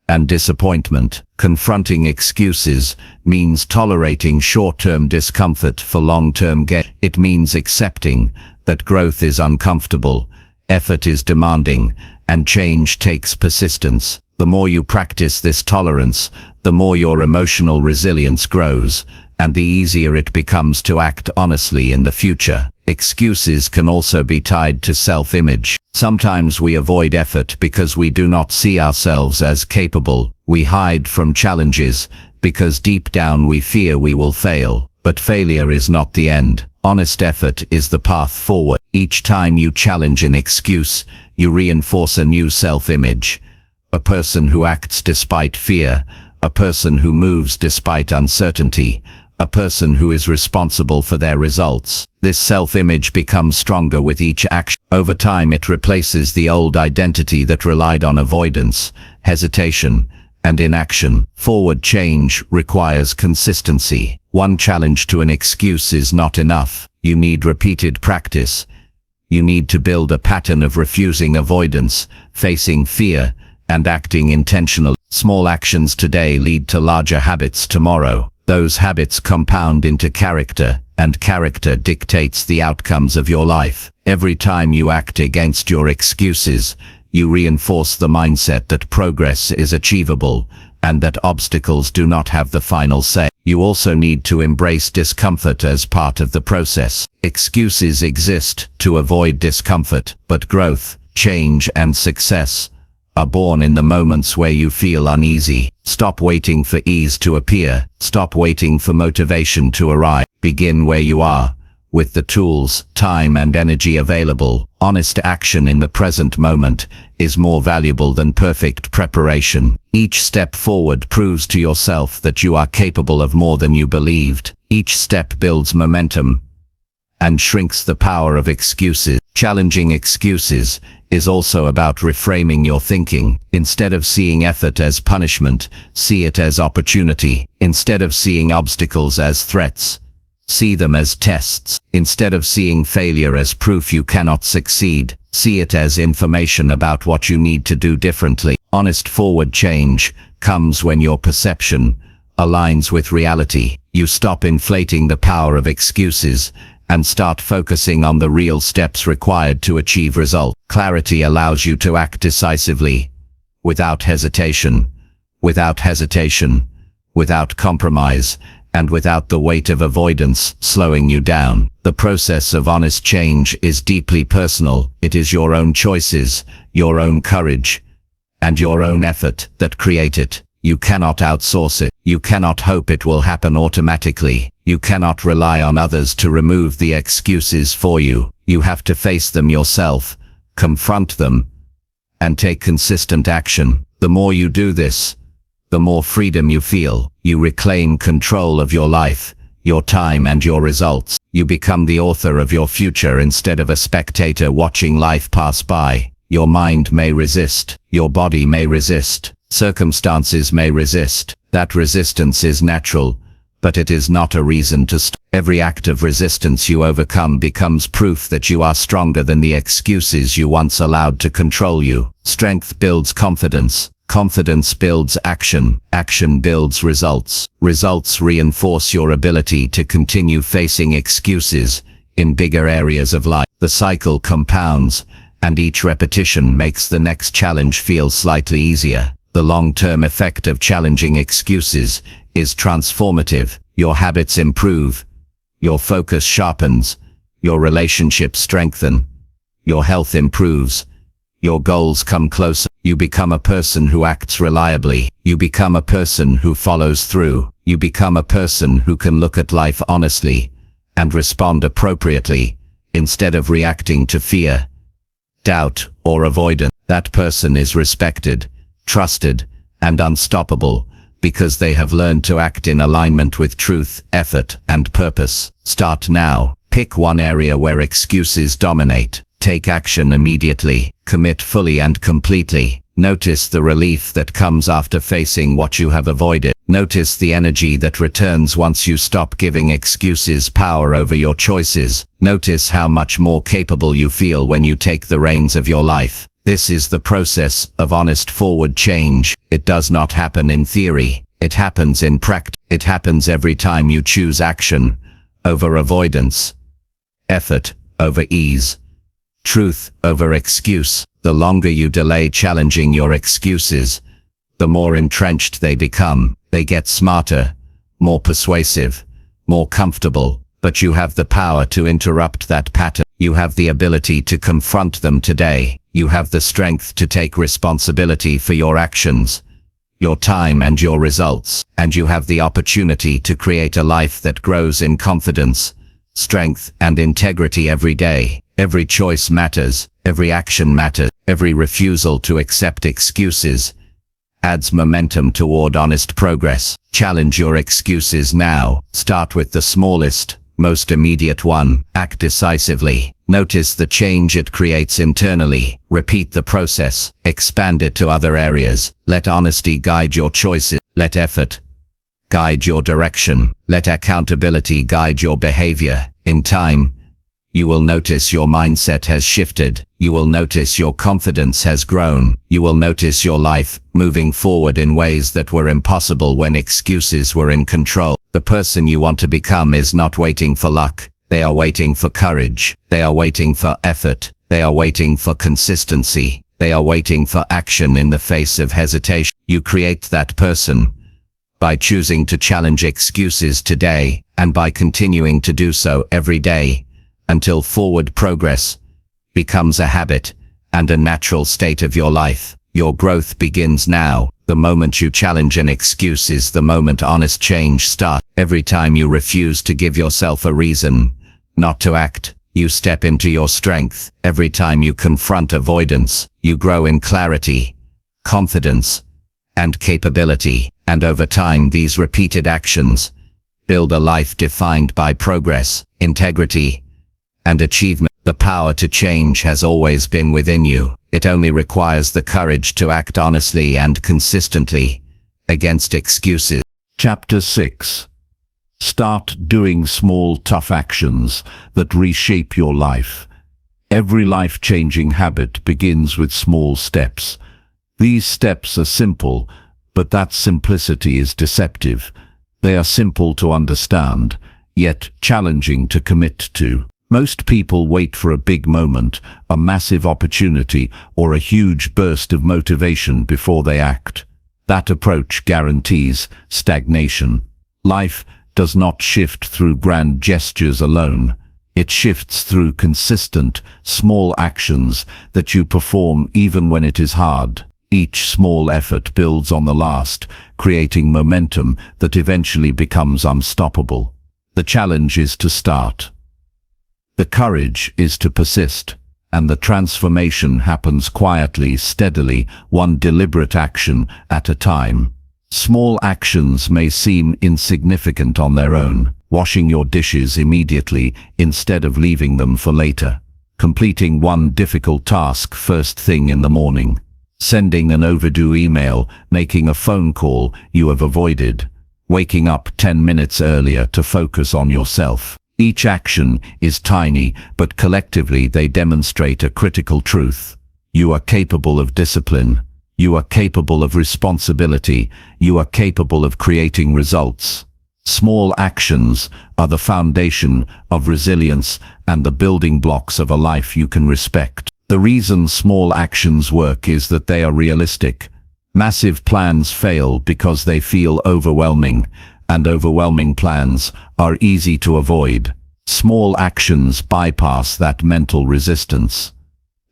and disappointment. Confronting excuses means tolerating short-term discomfort for long-term gain. It means accepting that growth is uncomfortable, effort is demanding, and change takes persistence. The more you practice this tolerance, the more your emotional resilience grows, and the easier it becomes to act honestly in the future. Excuses can also be tied to self-image. Sometimes we avoid effort because we do not see ourselves as capable. We hide from challenges because deep down we fear we will fail. But failure is not the end. Honest effort is the path forward. Each time you challenge an excuse, you reinforce a new self-image. A person who acts despite fear, a person who moves despite uncertainty, a person who is responsible for their results. This self-image becomes stronger with each action. Over time it replaces the old identity that relied on avoidance, hesitation, and inaction. Forward change requires consistency. One challenge to an excuse is not enough. You need repeated practice. You need to build a pattern of refusing avoidance, facing fear, and acting intentionally. Small actions today lead to larger habits tomorrow. Those habits compound into character, and character dictates the outcomes of your life. Every time you act against your excuses, you reinforce the mindset that progress is achievable, and that obstacles do not have the final say. You also need to embrace discomfort as part of the process. Excuses exist to avoid discomfort, but growth, change, and success are born in the moments where you feel uneasy. Stop waiting for ease to appear. Stop waiting for motivation to arrive. Begin where you are, with the tools, time, and energy available. Honest action in the present moment is more valuable than perfect preparation. Each step forward proves to yourself that you are capable of more than you believed. Each step builds momentum and shrinks the power of excuses. Challenging excuses is also about reframing your thinking. Instead of seeing effort as punishment, see it as opportunity. Instead of seeing obstacles as threats, see them as tests. Instead of seeing failure as proof you cannot succeed, see it as information about what you need to do differently. Honest forward change comes when your perception aligns with reality. You stop inflating the power of excuses and start focusing on the real steps required to achieve results. Clarity allows you to act decisively, without hesitation, without compromise, and without the weight of avoidance slowing you down. The process of honest change is deeply personal. It is your own choices, your own courage, and your own effort that create it. You cannot outsource it. You cannot hope it will happen automatically. You cannot rely on others to remove the excuses for you. You have to face them yourself, confront them, and take consistent action. The more you do this, the more freedom you feel. You reclaim control of your life, your time, and your results. You become the author of your future instead of a spectator watching life pass by. Your mind may resist, your body may resist, circumstances may resist. That resistance is natural, but it is not a reason to stop. Every act of resistance you overcome becomes proof that you are stronger than the excuses you once allowed to control you. Strength builds confidence. Confidence builds action. Action builds results. Results reinforce your ability to continue facing excuses in bigger areas of life. The cycle compounds, and each repetition makes the next challenge feel slightly easier. The long-term effect of challenging excuses is transformative. Your habits improve, your focus sharpens, your relationships strengthen, your health improves, your goals come closer. You become a person who acts reliably. You become a person who follows through. You become a person who can look at life honestly and respond appropriately, instead of reacting to fear, doubt, or avoidance. That person is respected, trusted, and unstoppable, because they have learned to act in alignment with truth, effort, and purpose. Start now. Pick one area where excuses dominate. Take action immediately. Commit fully and completely. Notice the relief that comes after facing what you have avoided. Notice the energy that returns once you stop giving excuses power over your choices. Notice how much more capable you feel when you take the reins of your life. This is the process of honest forward change. It does not happen in theory. It happens in practice. It happens every time you choose action over avoidance, effort over ease, truth over excuse. The longer you delay challenging your excuses, the more entrenched they become. They get smarter, more persuasive, more comfortable, but you have the power to interrupt that pattern. You have the ability to confront them today. You have the strength to take responsibility for your actions, your time, and your results. And you have the opportunity to create a life that grows in confidence, strength, and integrity every day. Every choice matters. Every action matters. Every refusal to accept excuses adds momentum toward honest progress. Challenge your excuses now. Start with the smallest, most immediate one. Act decisively. Notice the change it creates internally. Repeat the process. Expand it to other areas. Let honesty guide your choices. Let effort guide your direction. Let accountability guide your behavior. In time, you will notice your mindset has shifted. You will notice your confidence has grown. You will notice your life moving forward in ways that were impossible when excuses were in control. The person you want to become is not waiting for luck. They are waiting for courage. They are waiting for effort. They are waiting for consistency. They are waiting for action in the face of hesitation. You create that person by choosing to challenge excuses today and by continuing to do so every day until forward progress becomes a habit and a natural state of your life. Your growth begins now. The moment you challenge an excuse is the moment honest change starts. Every time you refuse to give yourself a reason not to act, you step into your strength. Every time you confront avoidance, you grow in clarity, confidence, and capability. And over time, these repeated actions build a life defined by progress, integrity, and achievement. The power to change has always been within you. It only requires the courage to act honestly and consistently against excuses. Chapter 6. Start doing small, tough actions that reshape your life. Every life-changing habit begins with small steps. These steps are simple, but that simplicity is deceptive. They are simple to understand, yet challenging to commit to. Most people wait for a big moment, a massive opportunity, or a huge burst of motivation before they act. That approach guarantees stagnation. Life does not shift through grand gestures alone. It shifts through consistent, small actions that you perform even when it is hard. Each small effort builds on the last, creating momentum that eventually becomes unstoppable. The challenge is to start. The courage is to persist, and the transformation happens quietly, steadily, one deliberate action at a time. Small actions may seem insignificant on their own. Washing your dishes immediately instead of leaving them for later. Completing one difficult task first thing in the morning. Sending an overdue email, making a phone call you have avoided. Waking up 10 minutes earlier to focus on yourself. Each action is tiny, but collectively they demonstrate a critical truth. You are capable of discipline. You are capable of responsibility. You are capable of creating results. Small actions are the foundation of resilience and the building blocks of a life you can respect. The reason small actions work is that they are realistic. Massive plans fail because they feel overwhelming, and overwhelming plans are easy to avoid. Small actions bypass that mental resistance.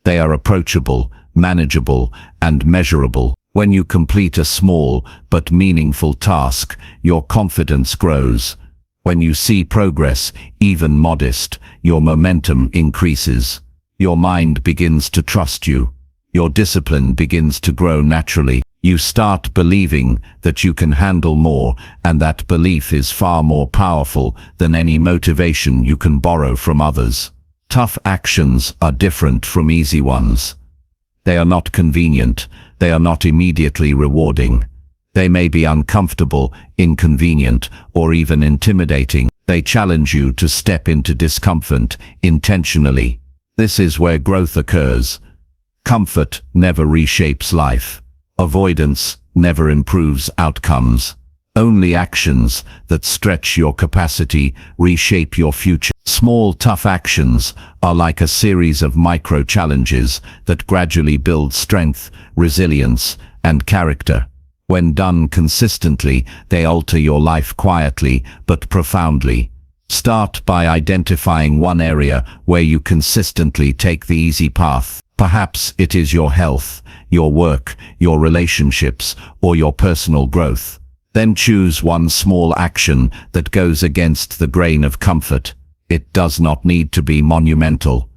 They are approachable, manageable, and measurable. When you complete a small but meaningful task, your confidence grows. When you see progress, even modest, your momentum increases. Your mind begins to trust you. Your discipline begins to grow naturally. You start believing that you can handle more, and that belief is far more powerful than any motivation you can borrow from others. Tough actions are different from easy ones. They are not convenient. They are not immediately rewarding. They may be uncomfortable, inconvenient, or even intimidating. They challenge you to step into discomfort intentionally. This is where growth occurs. Comfort never reshapes life. Avoidance never improves outcomes. Only actions that stretch your capacity reshape your future. Small, tough actions are like a series of micro-challenges that gradually build strength, resilience, and character. When done consistently, they alter your life quietly but profoundly. Start by identifying one area where you consistently take the easy path. Perhaps it is your health, your work, your relationships, or your personal growth. Then choose one small action that goes against the grain of comfort. It does not need to be monumental.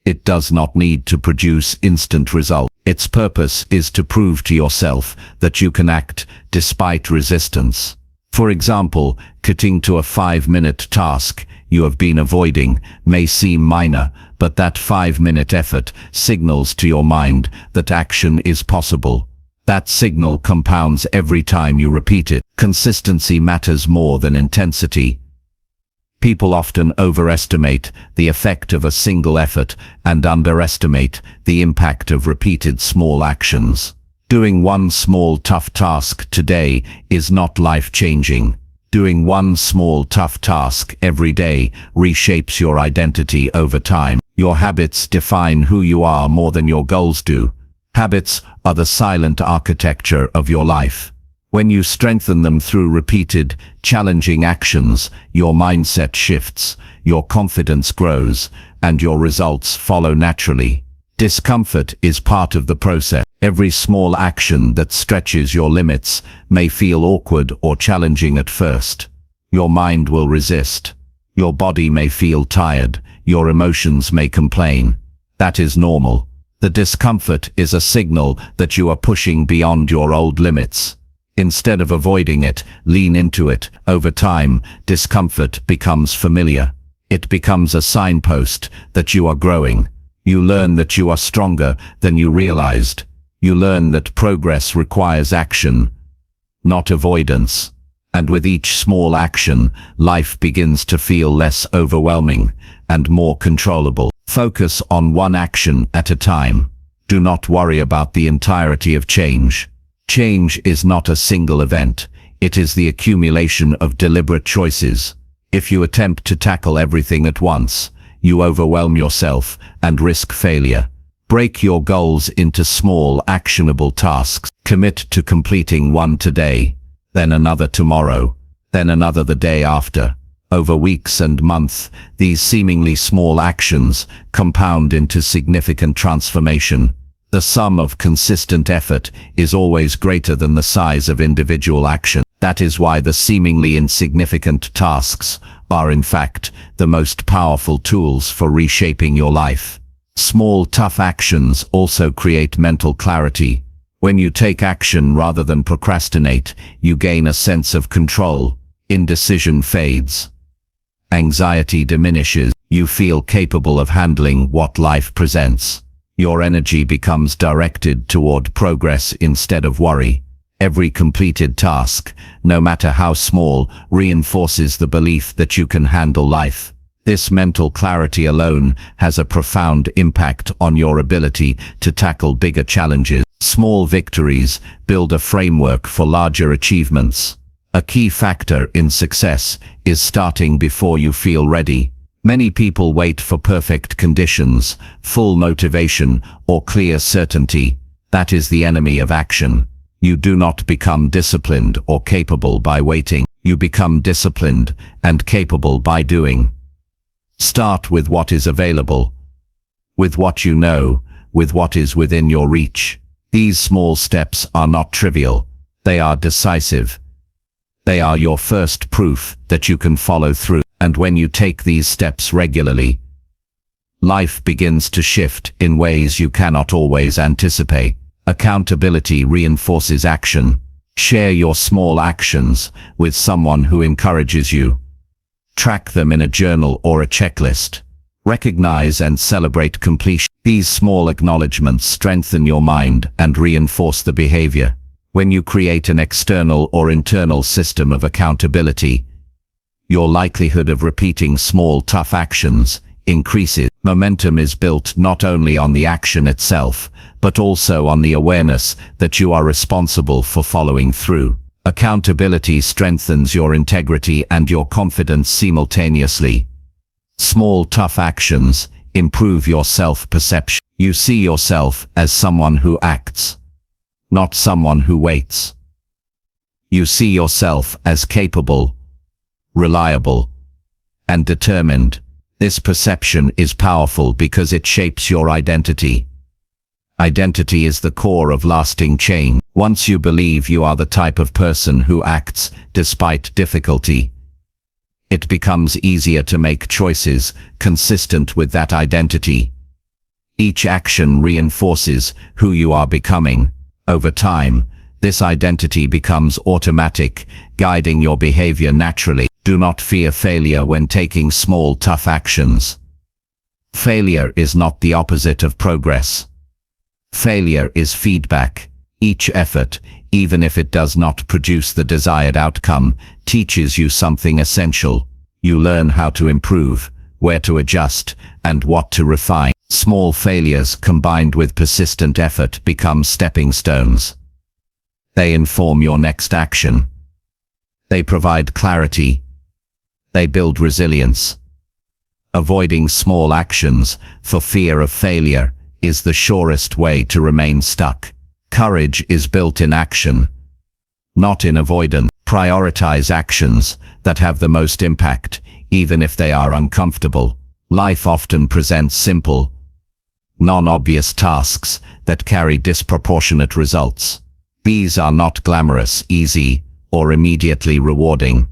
It does not need to produce instant results. Its purpose is to prove to yourself that you can act despite resistance. For example, committing to a 5-minute task you have been avoiding may seem minor, but that 5-minute effort signals to your mind that action is possible. That signal compounds every time you repeat it. Consistency matters more than intensity. People often overestimate the effect of a single effort and underestimate the impact of repeated small actions. Doing one small tough task today is not life-changing. Doing one small tough task every day reshapes your identity over time. Your habits define who you are more than your goals do. Habits are the silent architecture of your life. When you strengthen them through repeated, challenging actions, your mindset shifts, your confidence grows, and your results follow naturally. Discomfort is part of the process. Every small action that stretches your limits may feel awkward or challenging at first. Your mind will resist. Your body may feel tired. Your emotions may complain. That is normal. The discomfort is a signal that you are pushing beyond your old limits. Instead of avoiding it, lean into it. Over time, discomfort becomes familiar. It becomes a signpost that you are growing. You learn that you are stronger than you realized. You learn that progress requires action, not avoidance. And with each small action, life begins to feel less overwhelming and more controllable. Focus on one action at a time. Do not worry about the entirety of change. Change is not a single event. It is the accumulation of deliberate choices. If you attempt to tackle everything at once, you overwhelm yourself and risk failure. Break your goals into small, actionable tasks. Commit to completing one today, then another tomorrow, then another the day after. Over weeks and months, these seemingly small actions compound into significant transformation. The sum of consistent effort is always greater than the size of individual action. That is why the seemingly insignificant tasks are in fact the most powerful tools for reshaping your life. Small, tough actions also create mental clarity. When you take action rather than procrastinate, you gain a sense of control. Indecision fades. Anxiety diminishes. You feel capable of handling what life presents. Your energy becomes directed toward progress instead of worry. Every completed task, no matter how small, reinforces the belief that you can handle life. This mental clarity alone has a profound impact on your ability to tackle bigger challenges. Small victories build a framework for larger achievements. A key factor in success is starting before you feel ready. Many people wait for perfect conditions, full motivation, or clear certainty. That is the enemy of action. You do not become disciplined or capable by waiting. You become disciplined and capable by doing. Start with what is available, with what you know, with what is within your reach. These small steps are not trivial. They are decisive. They are your first proof that you can follow through. And when you take these steps regularly, life begins to shift in ways you cannot always anticipate. Accountability reinforces action. Share your small actions with someone who encourages you. Track them in a journal or a checklist. Recognize and celebrate completion. These small acknowledgements strengthen your mind and reinforce the behavior. When you create an external or internal system of accountability, your likelihood of repeating small, tough actions increases. Momentum is built not only on the action itself, but also on the awareness that you are responsible for following through. Accountability strengthens your integrity and your confidence simultaneously. Small, tough actions improve your self-perception. You see yourself as someone who acts, not someone who waits. You see yourself as capable, reliable, and determined. This perception is powerful because it shapes your identity. Identity is the core of lasting change. Once you believe you are the type of person who acts despite difficulty, it becomes easier to make choices consistent with that identity. Each action reinforces who you are becoming. Over time, this identity becomes automatic, guiding your behavior naturally. Do not fear failure when taking small, tough actions. Failure is not the opposite of progress. Failure is feedback. Each effort, even if it does not produce the desired outcome, teaches you something essential. You learn how to improve, where to adjust, and what to refine. Small failures combined with persistent effort become stepping stones. They inform your next action. They provide clarity. They build resilience. Avoiding small actions for fear of failure is the surest way to remain stuck. Courage is built in action, not in avoidance. Prioritize actions that have the most impact, even if they are uncomfortable. Life often presents simple, non-obvious tasks that carry disproportionate results. These are not glamorous, easy, or immediately rewarding.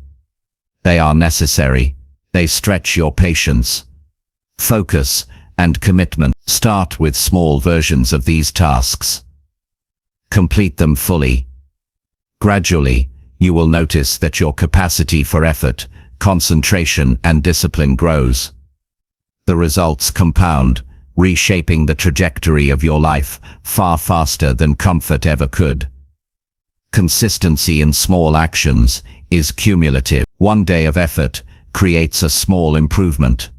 They are necessary. They stretch your patience, focus, and commitment. Start with small versions of these tasks. Complete them fully. Gradually, you will notice that your capacity for effort, concentration, and discipline grows. The results compound, reshaping the trajectory of your life far faster than comfort ever could. Consistency in small actions is cumulative. One day of effort creates a small improvement.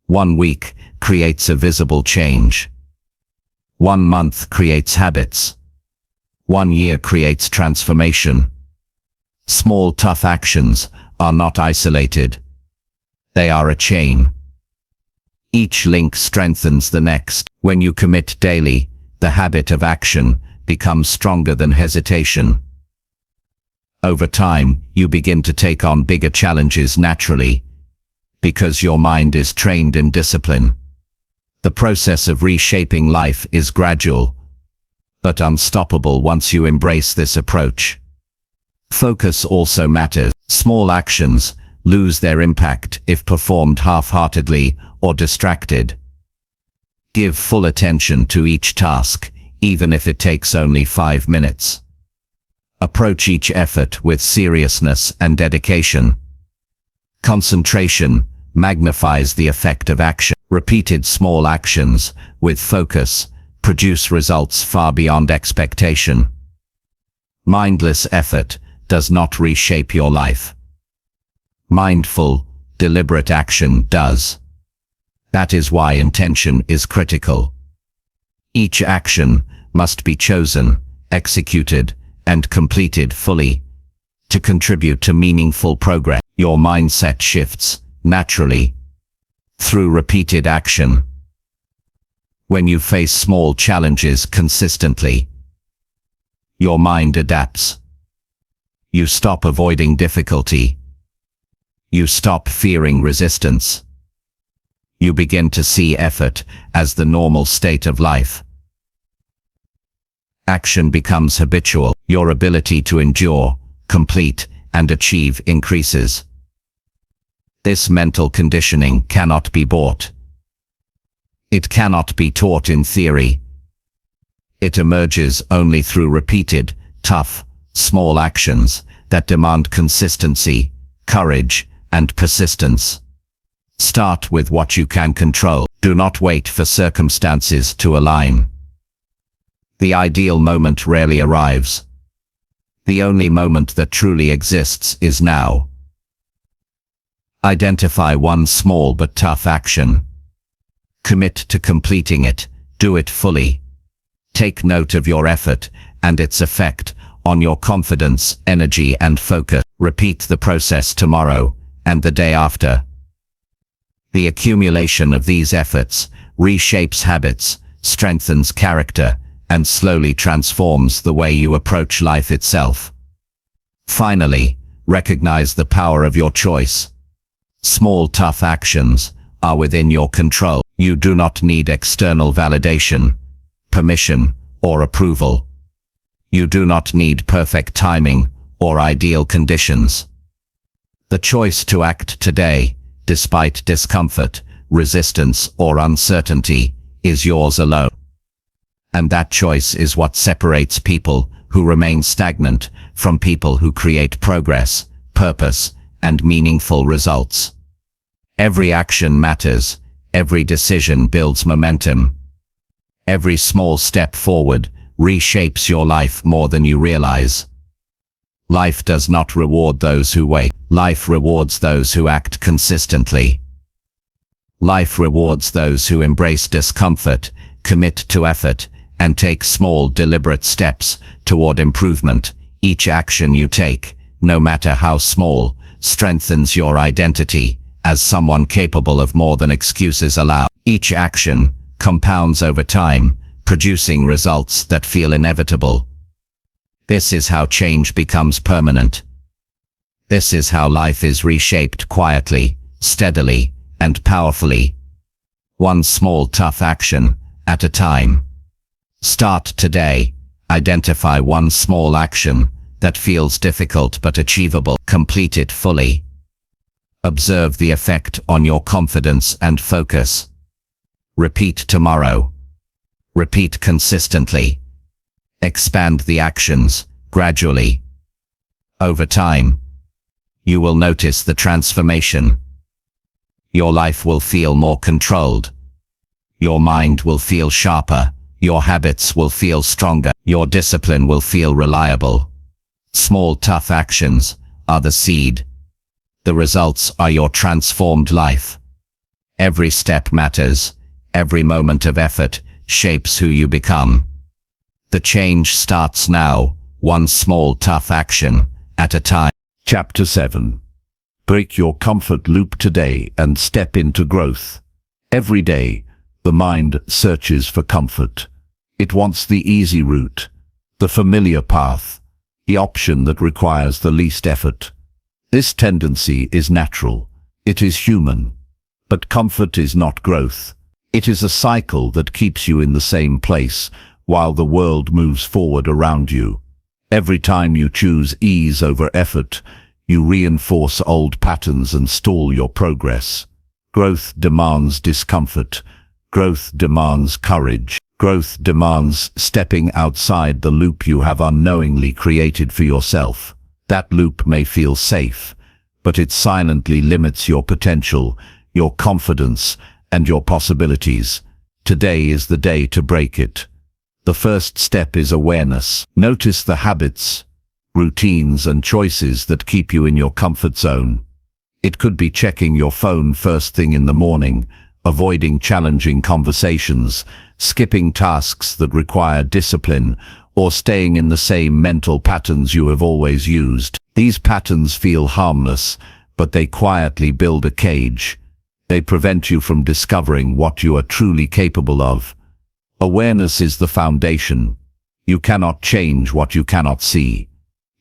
1 week creates a visible change. 1 month creates habits. 1 year creates transformation. Small, tough actions are not isolated. They are a chain. Each link strengthens the next. When you commit daily, the habit of action becomes stronger than hesitation. Over time, you begin to take on bigger challenges naturally, because your mind is trained in discipline. The process of reshaping life is gradual, but unstoppable once you embrace this approach. Focus also matters. Small actions lose their impact if performed half-heartedly or distracted. Give full attention to each task, even if it takes only 5 minutes. Approach each effort with seriousness and dedication. Concentration magnifies the effect of action. Repeated small actions with focus produce results far beyond expectation. Mindless effort does not reshape your life. Mindful, deliberate action does. That is why intention is critical. Each action must be chosen, executed, and completed fully to contribute to meaningful progress. Your mindset shifts naturally through repeated action. When you face small challenges consistently, your mind adapts. You stop avoiding difficulty. You stop fearing resistance. You begin to see effort as the normal state of life. Action becomes habitual. Your ability to endure, complete, and achieve increases. This mental conditioning cannot be bought. It cannot be taught in theory. It emerges only through repeated, tough, small actions that demand consistency, courage, and persistence. Start with what you can control. Do not wait for circumstances to align. The ideal moment rarely arrives. The only moment that truly exists is now. Identify one small but tough action. Commit to completing it. Do it fully. Take note of your effort and its effect on your confidence, energy, and focus. Repeat the process tomorrow and the day after. The accumulation of these efforts reshapes habits, strengthens character, and slowly transforms the way you approach life itself. Finally, recognize the power of your choice. Small, tough actions are within your control. You do not need external validation, permission, or approval. You do not need perfect timing or ideal conditions. The choice to act today, despite discomfort, resistance, or uncertainty, is yours alone. And that choice is what separates people who remain stagnant from people who create progress, purpose, and meaningful results. Every action matters. Every decision builds momentum. Every small step forward reshapes your life more than you realize. Life does not reward those who wait. Life rewards those who act consistently. Life rewards those who embrace discomfort, commit to effort, and take small, deliberate steps toward improvement. Each action you take, no matter how small, strengthens your identity as someone capable of more than excuses allow. Each action compounds over time, producing results that feel inevitable. This is how change becomes permanent. This is how life is reshaped quietly, steadily, and powerfully. One small tough action at a time. Start today. Identify one small action that feels difficult but achievable. Complete it fully. Observe the effect on your confidence and focus. Repeat tomorrow. Repeat consistently. Expand the actions gradually. Over time, you will notice the transformation. Your life will feel more controlled. Your mind will feel sharper. Your habits will feel stronger. Your discipline will feel reliable. Small tough actions are the seed. The results are your transformed life. Every step matters. Every moment of effort shapes who you become. The change starts now, one small tough action at a time. Chapter 7. Break your comfort loop today and step into growth. Every day, the mind searches for comfort. It wants the easy route, the familiar path, the option that requires the least effort. This tendency is natural. It is human. But comfort is not growth. It is a cycle that keeps you in the same place while the world moves forward around you. Every time you choose ease over effort, you reinforce old patterns and stall your progress. Growth demands discomfort. Growth demands courage. Growth demands stepping outside the loop you have unknowingly created for yourself. That loop may feel safe, but it silently limits your potential, your confidence, and your possibilities. Today is the day to break it. The first step is awareness. Notice the habits, routines, and choices that keep you in your comfort zone. It could be checking your phone first thing in the morning, avoiding challenging conversations, skipping tasks that require discipline, or staying in the same mental patterns you have always used. These patterns feel harmless, but they quietly build a cage. They prevent you from discovering what you are truly capable of. Awareness is the foundation. You cannot change what you cannot see.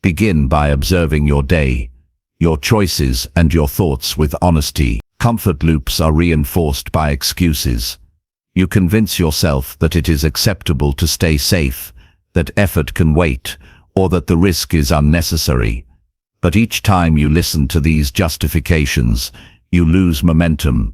Begin by observing your day, your choices, and your thoughts with honesty. Comfort loops are reinforced by excuses. You convince yourself that it is acceptable to stay safe, that effort can wait, or that the risk is unnecessary. But each time you listen to these justifications, you lose momentum.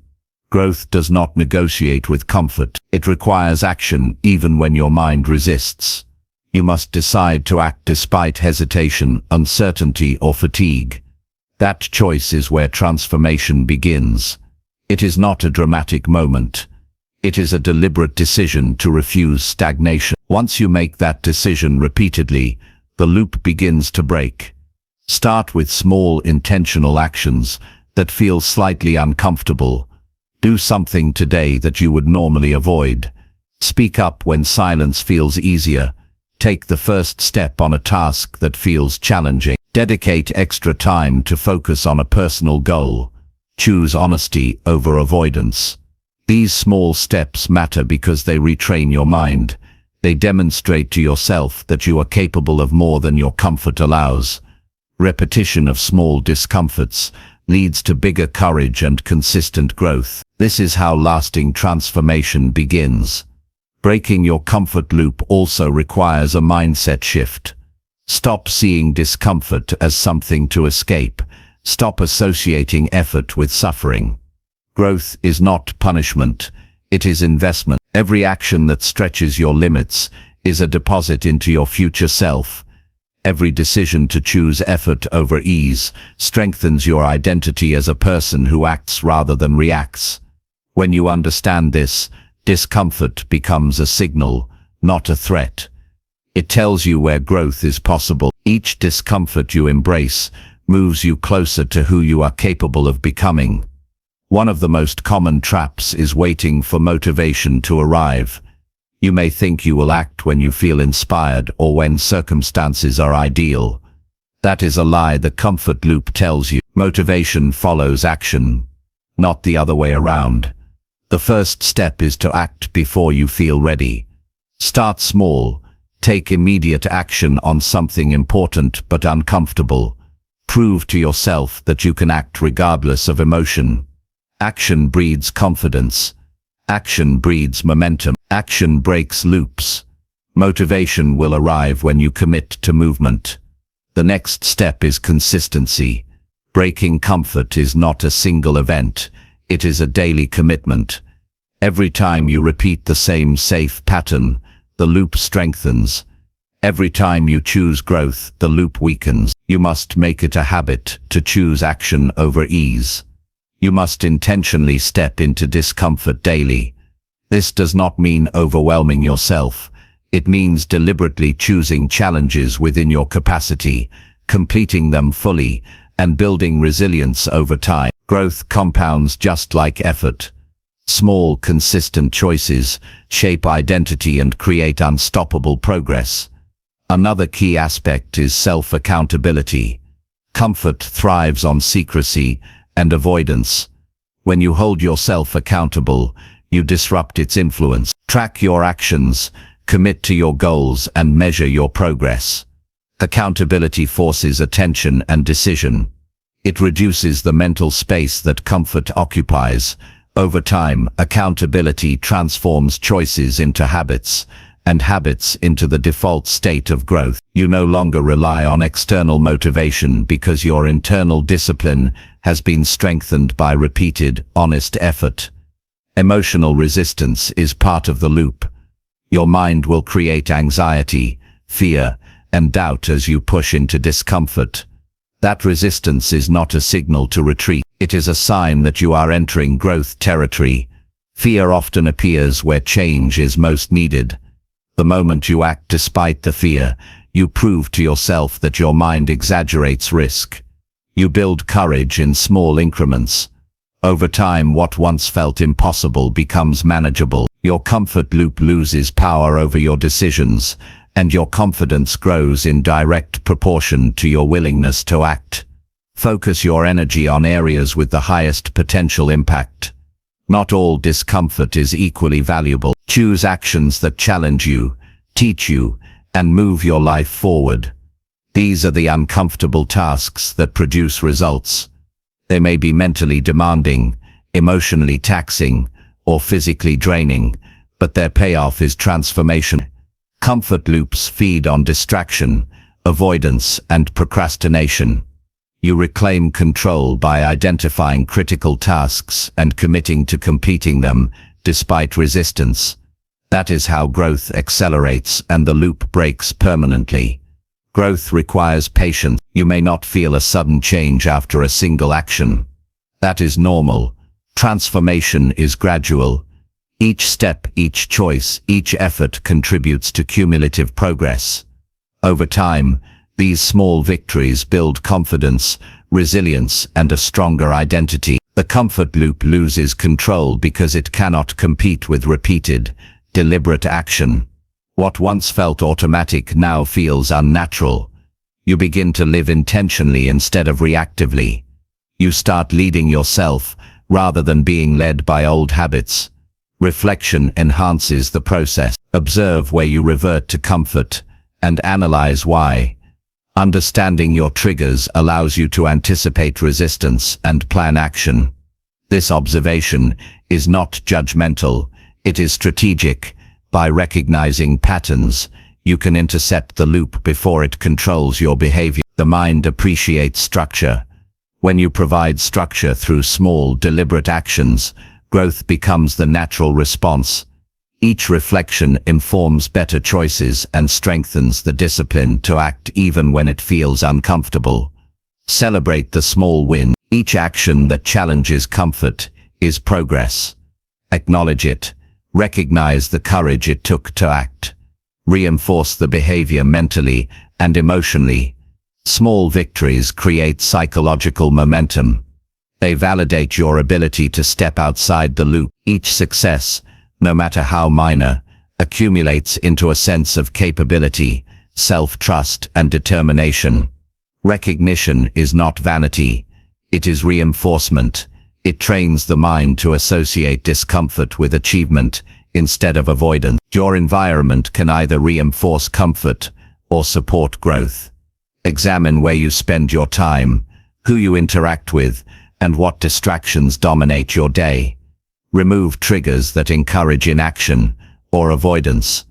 Growth does not negotiate with comfort. It requires action even when your mind resists. You must decide to act despite hesitation, uncertainty, or fatigue. That choice is where transformation begins. It is not a dramatic moment. It is a deliberate decision to refuse stagnation. Once you make that decision repeatedly, the loop begins to break. Start with small intentional actions that feel slightly uncomfortable. Do something today that you would normally avoid. Speak up when silence feels easier. Take the first step on a task that feels challenging. Dedicate extra time to focus on a personal goal. Choose honesty over avoidance. These small steps matter because they retrain your mind. They demonstrate to yourself that you are capable of more than your comfort allows. Repetition of small discomforts leads to bigger courage and consistent growth. This is how lasting transformation begins. Breaking your comfort loop also requires a mindset shift. Stop seeing discomfort as something to escape. Stop associating effort with suffering. Growth is not punishment, it is investment. Every action that stretches your limits is a deposit into your future self. Every decision to choose effort over ease strengthens your identity as a person who acts rather than reacts. When you understand this, discomfort becomes a signal, not a threat. It tells you where growth is possible. Each discomfort you embrace moves you closer to who you are capable of becoming. One of the most common traps is waiting for motivation to arrive. You may think you will act when you feel inspired or when circumstances are ideal. That is a lie the comfort loop tells you. Motivation follows action, not the other way around. The first step is to act before you feel ready. Start small. Take immediate action on something important but uncomfortable. Prove to yourself that you can act regardless of emotion. Action breeds confidence. Action breeds momentum. Action breaks loops. Motivation will arrive when you commit to movement. The next step is consistency. Breaking comfort is not a single event. It is a daily commitment. Every time you repeat the same safe pattern, the loop strengthens. Every time you choose growth, the loop weakens. You must make it a habit to choose action over ease. You must intentionally step into discomfort daily. This does not mean overwhelming yourself. It means deliberately choosing challenges within your capacity, completing them fully, and building resilience over time. Growth compounds just like effort. Small, consistent choices shape identity and create unstoppable progress. Another key aspect is self-accountability. Comfort thrives on secrecy and avoidance. When you hold yourself accountable, you disrupt its influence. Track your actions, commit to your goals, and measure your progress. Accountability forces attention and decision. It reduces the mental space that comfort occupies. Over time, accountability transforms choices into habits, and habits into the default state of growth. You no longer rely on external motivation because your internal discipline has been strengthened by repeated, honest effort. Emotional resistance is part of the loop. Your mind will create anxiety, fear, and doubt as you push into discomfort. That resistance is not a signal to retreat. It is a sign that you are entering growth territory. Fear often appears where change is most needed. The moment you act despite the fear, you prove to yourself that your mind exaggerates risk. You build courage in small increments. Over time, what once felt impossible becomes manageable. Your comfort loop loses power over your decisions, and your confidence grows in direct proportion to your willingness to act. Focus your energy on areas with the highest potential impact. Not all discomfort is equally valuable. Choose actions that challenge you, teach you, and move your life forward. These are the uncomfortable tasks that produce results. They may be mentally demanding, emotionally taxing, or physically draining, but their payoff is transformation. Comfort loops feed on distraction, avoidance, and procrastination. You reclaim control by identifying critical tasks and committing to completing them, despite resistance. That is how growth accelerates and the loop breaks permanently. Growth requires patience. You may not feel a sudden change after a single action. That is normal. Transformation is gradual. Each step, each choice, each effort contributes to cumulative progress. Over time, these small victories build confidence, resilience, and a stronger identity. The comfort loop loses control because it cannot compete with repeated, deliberate action. What once felt automatic now feels unnatural. You begin to live intentionally instead of reactively. You start leading yourself, rather than being led by old habits. Reflection enhances the process. Observe where you revert to comfort, and analyze why. Understanding your triggers allows you to anticipate resistance and plan action. This observation is not judgmental, it is strategic. By recognizing patterns, you can intercept the loop before it controls your behavior. The mind appreciates structure. When you provide structure through small, deliberate actions, growth becomes the natural response. Each reflection informs better choices and strengthens the discipline to act even when it feels uncomfortable. Celebrate the small win. Each action that challenges comfort is progress. Acknowledge it. Recognize the courage it took to act. Reinforce the behavior mentally and emotionally. Small victories create psychological momentum. They validate your ability to step outside the loop. Each success, no matter how minor, accumulates into a sense of capability, self-trust, and determination. Recognition is not vanity. It is reinforcement. It trains the mind to associate discomfort with achievement instead of avoidance. Your environment can either reinforce comfort or support growth. Examine where you spend your time, who you interact with, and what distractions dominate your day. Remove triggers that encourage inaction or avoidance.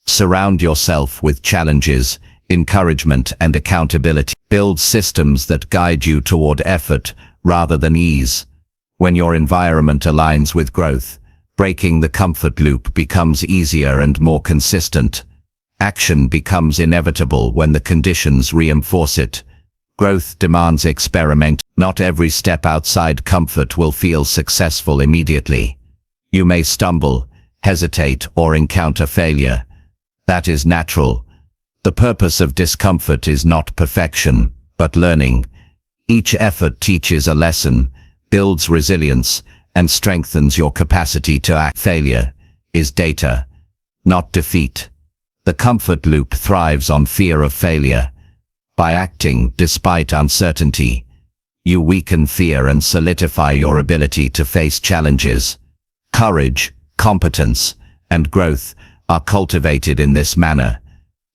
Surround yourself with challenges, encouragement, and accountability. Build systems that guide you toward effort rather than ease. When your environment aligns with growth, breaking the comfort loop becomes easier and more consistent. Action becomes inevitable when the conditions reinforce it. Growth demands experiment. Not every step outside comfort will feel successful immediately. You may stumble, hesitate, or encounter failure. That is natural. The purpose of discomfort is not perfection, but learning. Each effort teaches a lesson, builds resilience, and strengthens your capacity to act. Failure is data, not defeat. The comfort loop thrives on fear of failure. By acting despite uncertainty, you weaken fear and solidify your ability to face challenges. Courage, competence, and growth are cultivated in this manner.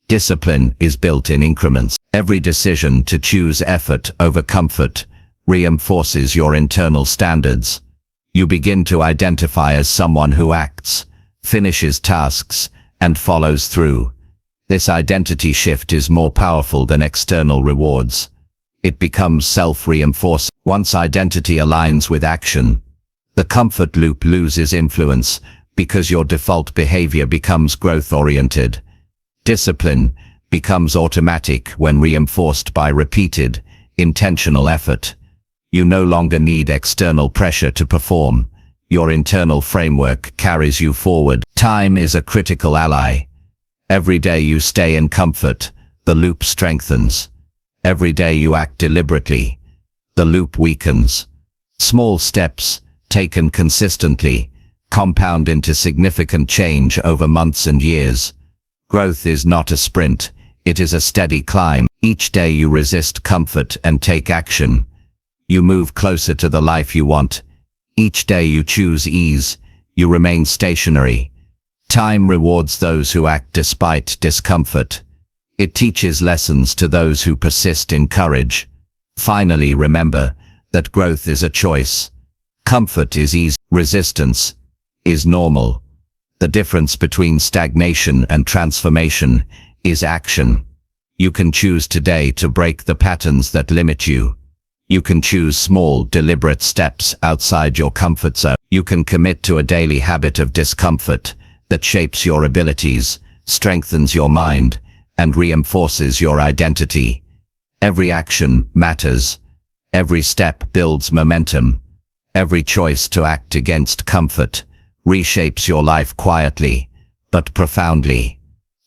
Discipline is built in increments. Every decision to choose effort over comfort reinforces your internal standards. You begin to identify as someone who acts, finishes tasks, and follows through. This identity shift is more powerful than external rewards. It becomes self-reinforcing. Once identity aligns with action, the comfort loop loses influence because your default behavior becomes growth-oriented. Discipline becomes automatic when reinforced by repeated, intentional effort. You no longer need external pressure to perform. Your internal framework carries you forward. Time is a critical ally. Every day you stay in comfort, the loop strengthens. Every day you act deliberately, the loop weakens. Small steps, taken consistently, compound into significant change over months and years. Growth is not a sprint, it is a steady climb. Each day you resist comfort and take action. You move closer to the life you want. Each day you choose ease, you remain stationary. Time rewards those who act despite discomfort. It teaches lessons to those who persist in courage. Finally, remember that growth is a choice. Comfort is easy, resistance is normal. The difference between stagnation and transformation is action. You can choose today to break the patterns that limit you. You can choose small, deliberate steps outside your comfort zone. You can commit to a daily habit of discomfort that shapes your abilities, strengthens your mind, and reinforces your identity. Every action matters. Every step builds momentum. Every choice to act against comfort reshapes your life quietly, but profoundly.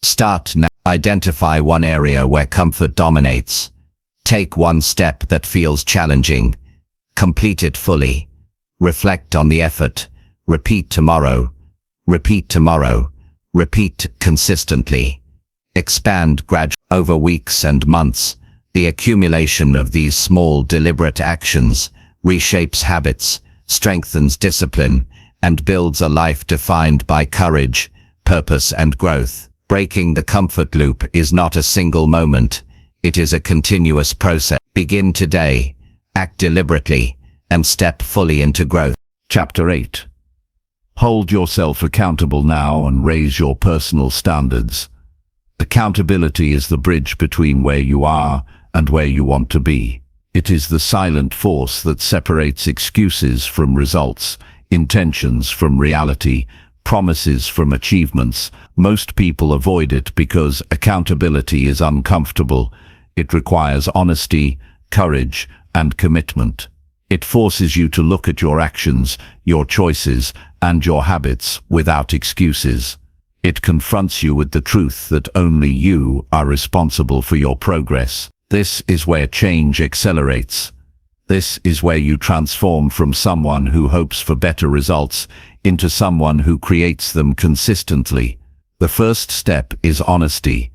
Start now. Identify one area where comfort dominates. Take one step that feels challenging. Complete it fully. Reflect on the effort. Repeat tomorrow. Repeat tomorrow. Repeat consistently. Expand gradually. Over weeks and months, the accumulation of these small, deliberate actions reshapes habits, strengthens discipline, and builds a life defined by courage, purpose, and growth. Breaking the comfort loop is not a single moment. It is a continuous process. Begin today, act deliberately, and step fully into growth. Chapter 8. Hold yourself accountable now and raise your personal standards. Accountability is the bridge between where you are and where you want to be. It is the silent force that separates excuses from results, intentions from reality, promises from achievements. Most people avoid it because accountability is uncomfortable. It requires honesty, courage, and commitment. It forces you to look at your actions, your choices, and your habits without excuses. It confronts you with the truth that only you are responsible for your progress. This is where change accelerates. This is where you transform from someone who hopes for better results into someone who creates them consistently. The first step is honesty.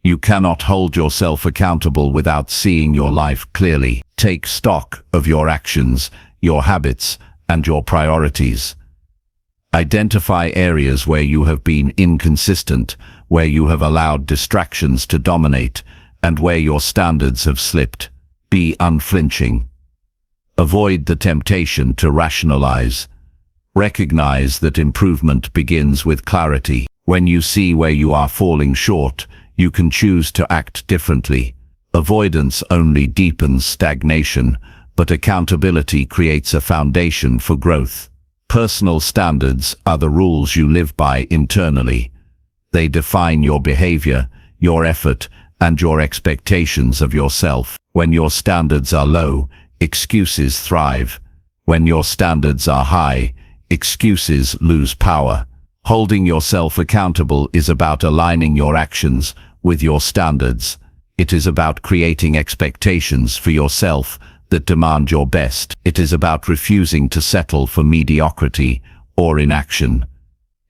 You cannot hold yourself accountable without seeing your life clearly. Take stock of your actions, your habits, and your priorities. Identify areas where you have been inconsistent, where you have allowed distractions to dominate, and where your standards have slipped. Be unflinching. Avoid the temptation to rationalize. Recognize that improvement begins with clarity. When you see where you are falling short, you can choose to act differently. Avoidance only deepens stagnation, but accountability creates a foundation for growth. Personal standards are the rules you live by internally. They define your behavior, your effort, and your expectations of yourself. When your standards are low, excuses thrive. When your standards are high, excuses lose power. Holding yourself accountable is about aligning your actions with your standards. It is about creating expectations for yourself that demand your best. It is about refusing to settle for mediocrity or inaction.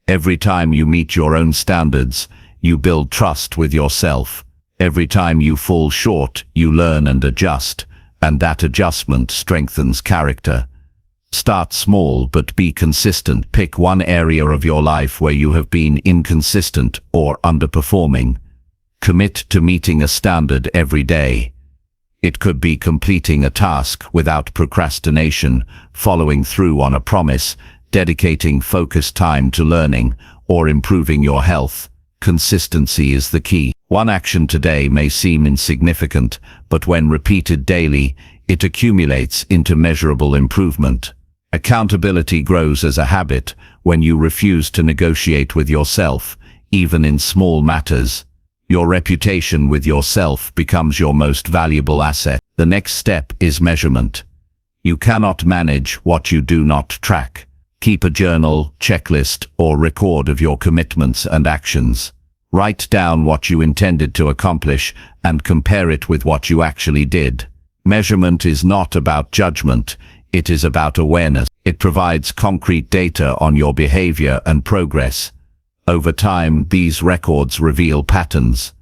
Every time you meet your own standards, you build trust with yourself. Every time you fall short, you learn and adjust, and that adjustment strengthens character. Start small but be consistent. Pick one area of your life where you have been inconsistent or underperforming. Commit to meeting a standard every day. It could be completing a task without procrastination, following through on a promise, dedicating focused time to learning, or improving your health. Consistency is the key. One action today may seem insignificant, but when repeated daily, it accumulates into measurable improvement. Accountability grows as a habit when you refuse to negotiate with yourself, even in small matters. Your reputation with yourself becomes your most valuable asset. The next step is measurement. You cannot manage what you do not track. Keep a journal, checklist, or record of your commitments and actions. Write down what you intended to accomplish and compare it with what you actually did. Measurement is not about judgment, it is about awareness. It provides concrete data on your behavior and progress. Over time, these records reveal patterns.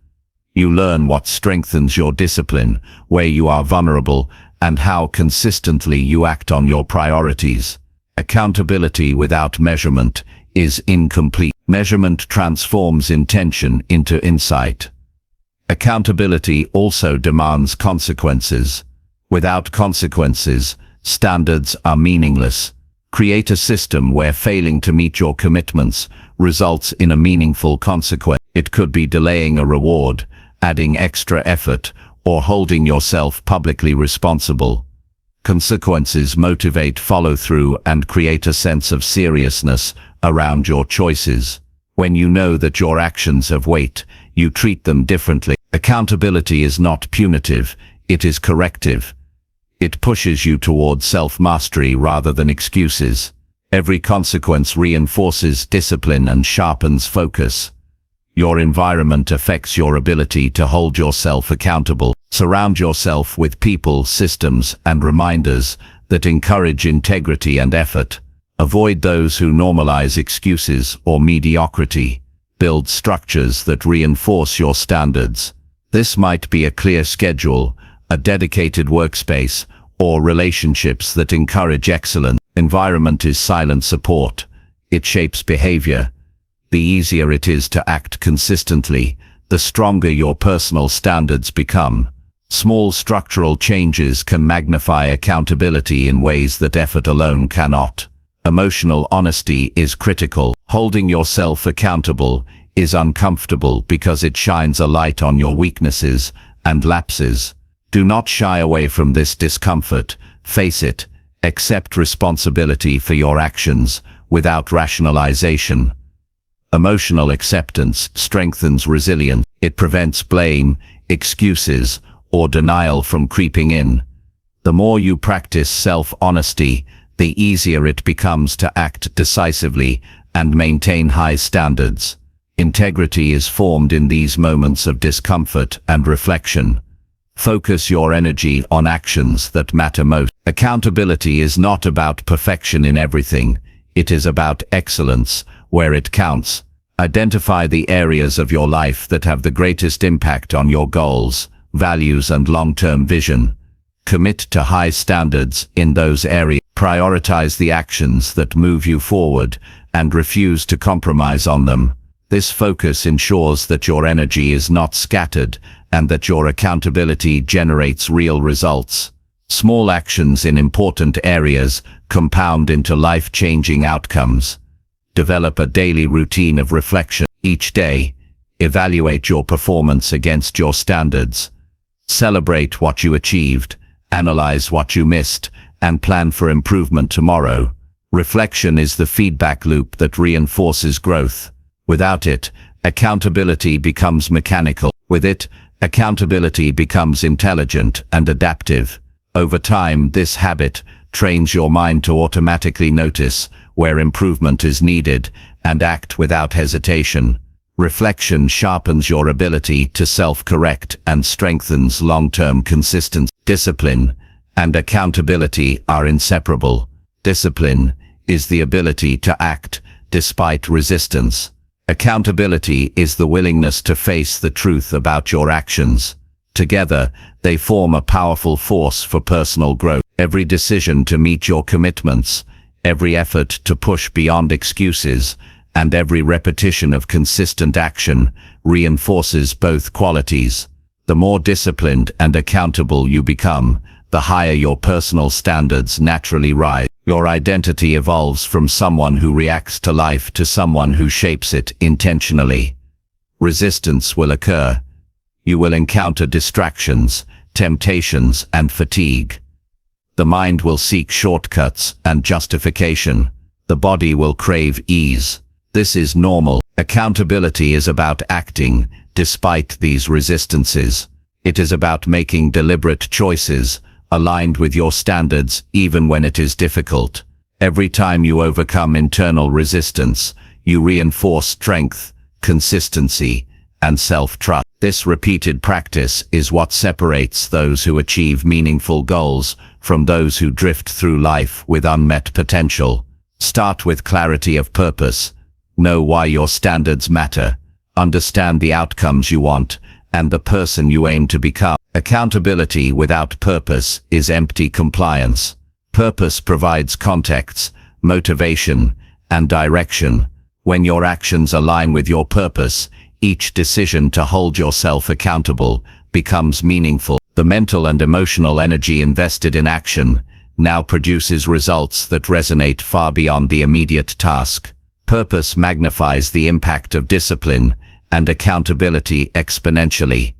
You learn what strengthens your discipline, where you are vulnerable, and how consistently you act on your priorities. Accountability without measurement is incomplete. Measurement transforms intention into insight. Accountability also demands consequences. Without consequences, standards are meaningless. Create a system where failing to meet your commitments results in a meaningful consequence. It could be delaying a reward, adding extra effort, or holding yourself publicly responsible. Consequences motivate follow-through and create a sense of seriousness around your choices. When you know that your actions have weight, you treat them differently. Accountability is not punitive, it is corrective. It pushes you toward self-mastery rather than excuses. Every consequence reinforces discipline and sharpens focus. Your environment affects your ability to hold yourself accountable. Surround yourself with people, systems, and reminders that encourage integrity and effort. Avoid those who normalize excuses or mediocrity. Build structures that reinforce your standards. This might be a clear schedule, a dedicated workspace, or relationships that encourage excellence. Environment is silent support. It shapes behavior. The easier it is to act consistently, the stronger your personal standards become. Small structural changes can magnify accountability in ways that effort alone cannot. Emotional honesty is critical. Holding yourself accountable is uncomfortable because it shines a light on your weaknesses and lapses. Do not shy away from this discomfort. Face it. Accept responsibility for your actions without rationalization. Emotional acceptance strengthens resilience. It prevents blame, excuses, or denial from creeping in. The more you practice self-honesty, the easier it becomes to act decisively and maintain high standards. Integrity is formed in these moments of discomfort and reflection. Focus your energy on actions that matter most. Accountability is not about perfection in everything. It is about excellence where it counts. Identify the areas of your life that have the greatest impact on your goals, values, and long-term vision. Commit to high standards in those areas. Prioritize the actions that move you forward and refuse to compromise on them. This focus ensures that your energy is not scattered and that your accountability generates real results. Small actions in important areas compound into life-changing outcomes. Develop a daily routine of reflection. Each day, evaluate your performance against your standards. Celebrate what you achieved, analyze what you missed, and plan for improvement tomorrow. Reflection is the feedback loop that reinforces growth. Without it, accountability becomes mechanical. With it, accountability becomes intelligent and adaptive. Over time, this habit trains your mind to automatically notice where improvement is needed and act without hesitation. Reflection sharpens your ability to self-correct and strengthens long-term consistency. Discipline and accountability are inseparable. Discipline is the ability to act despite resistance. Accountability is the willingness to face the truth about your actions. Together, they form a powerful force for personal growth. Every decision to meet your commitments, every effort to push beyond excuses, and every repetition of consistent action reinforces both qualities. The more disciplined and accountable you become, the higher your personal standards naturally rise. Your identity evolves from someone who reacts to life to someone who shapes it intentionally. Resistance will occur. You will encounter distractions, temptations, and fatigue. The mind will seek shortcuts and justification. The body will crave ease. This is normal. Accountability is about acting despite these resistances. It is about making deliberate choices aligned with your standards even when it is difficult. Every time you overcome internal resistance, you reinforce strength, consistency, and self-trust. This repeated practice is what separates those who achieve meaningful goals from those who drift through life with unmet potential. Start with clarity of purpose. Know why your standards matter. Understand the outcomes you want and the person you aim to become. Accountability without purpose is empty compliance. Purpose provides context, motivation, and direction. When your actions align with your purpose, each decision to hold yourself accountable becomes meaningful. The mental and emotional energy invested in action now produces results that resonate far beyond the immediate task. Purpose magnifies the impact of discipline and accountability exponentially.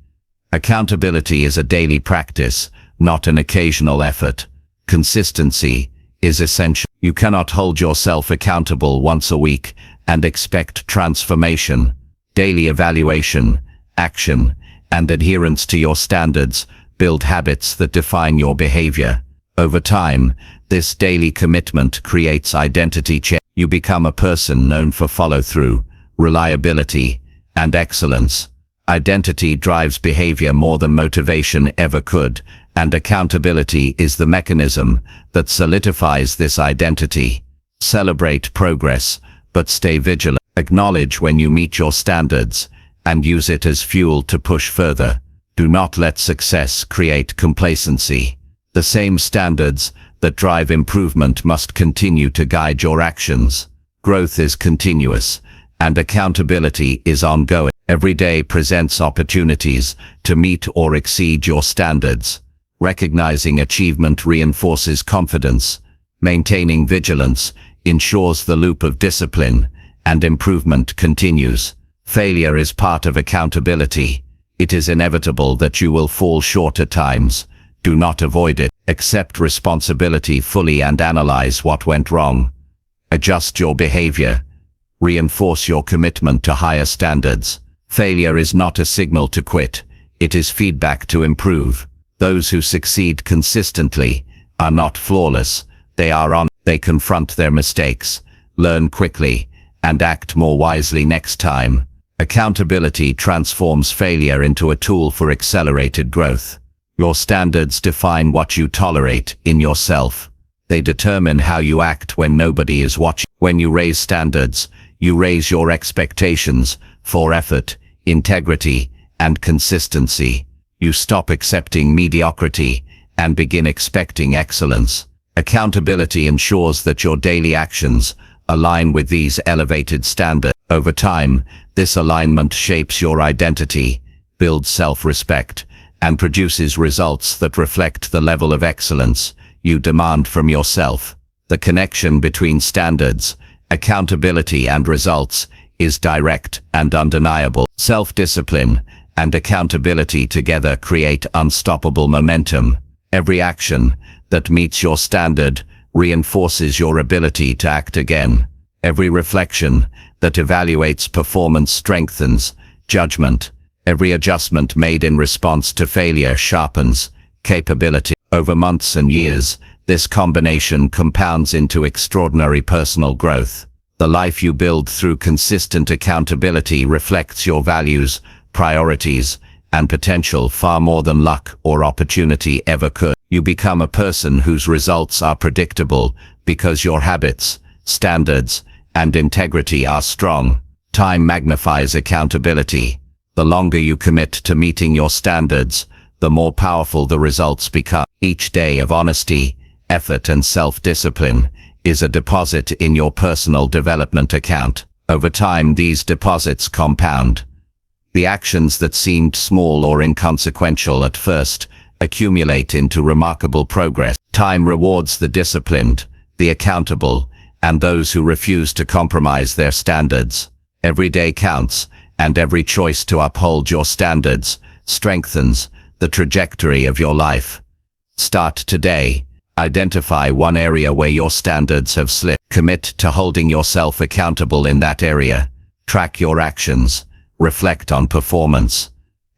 Accountability is a daily practice, not an occasional effort. Consistency is essential. You cannot hold yourself accountable once a week and expect transformation. Daily evaluation, action, and adherence to your standards build habits that define your behavior. Over time, this daily commitment creates identity change. You become a person known for follow-through, reliability, and excellence. Identity drives behavior more than motivation ever could, and accountability is the mechanism that solidifies this identity. Celebrate progress, but stay vigilant. Acknowledge when you meet your standards, and use it as fuel to push further. Do not let success create complacency. The same standards that drive improvement must continue to guide your actions. Growth is continuous, and accountability is ongoing. Every day presents opportunities to meet or exceed your standards. Recognizing achievement reinforces confidence. Maintaining vigilance ensures the loop of discipline, and improvement continues. Failure is part of accountability. It is inevitable that you will fall short at times. Do not avoid it. Accept responsibility fully and analyze what went wrong. Adjust your behavior. Reinforce your commitment to higher standards. Failure is not a signal to quit. It is feedback to improve. Those who succeed consistently are not flawless. They confront their mistakes, learn quickly, and act more wisely next time. Accountability transforms failure into a tool for accelerated growth. Your standards define what you tolerate in yourself. They determine how you act when nobody is watching. When you raise standards, You raise your expectations for effort, integrity, and consistency. You stop accepting mediocrity and begin expecting excellence. Accountability ensures that your daily actions align with these elevated standards. Over time, this alignment shapes your identity, builds self-respect, and produces results that reflect the level of excellence you demand from yourself. The connection between standards, accountability, and results is direct and undeniable. Self-discipline and accountability together create unstoppable momentum. Every action that meets your standard reinforces your ability to act again. Every reflection that evaluates performance strengthens judgment. Every adjustment made in response to failure sharpens capability. Over months and years, this combination compounds into extraordinary personal growth. The life you build through consistent accountability reflects your values, priorities, and potential far more than luck or opportunity ever could. You become a person whose results are predictable because your habits, standards, and integrity are strong. Time magnifies accountability. The longer you commit to meeting your standards, the more powerful the results become. Each day of honesty, effort, and self-discipline is a deposit in your personal development account. Over time, these deposits compound. The actions that seemed small or inconsequential at first accumulate into remarkable progress. Time rewards the disciplined, the accountable, and those who refuse to compromise their standards. Every day counts, and every choice to uphold your standards strengthens the trajectory of your life. Start today. Identify one area where your standards have slipped. Commit to holding yourself accountable in that area. Track your actions. Reflect on performance.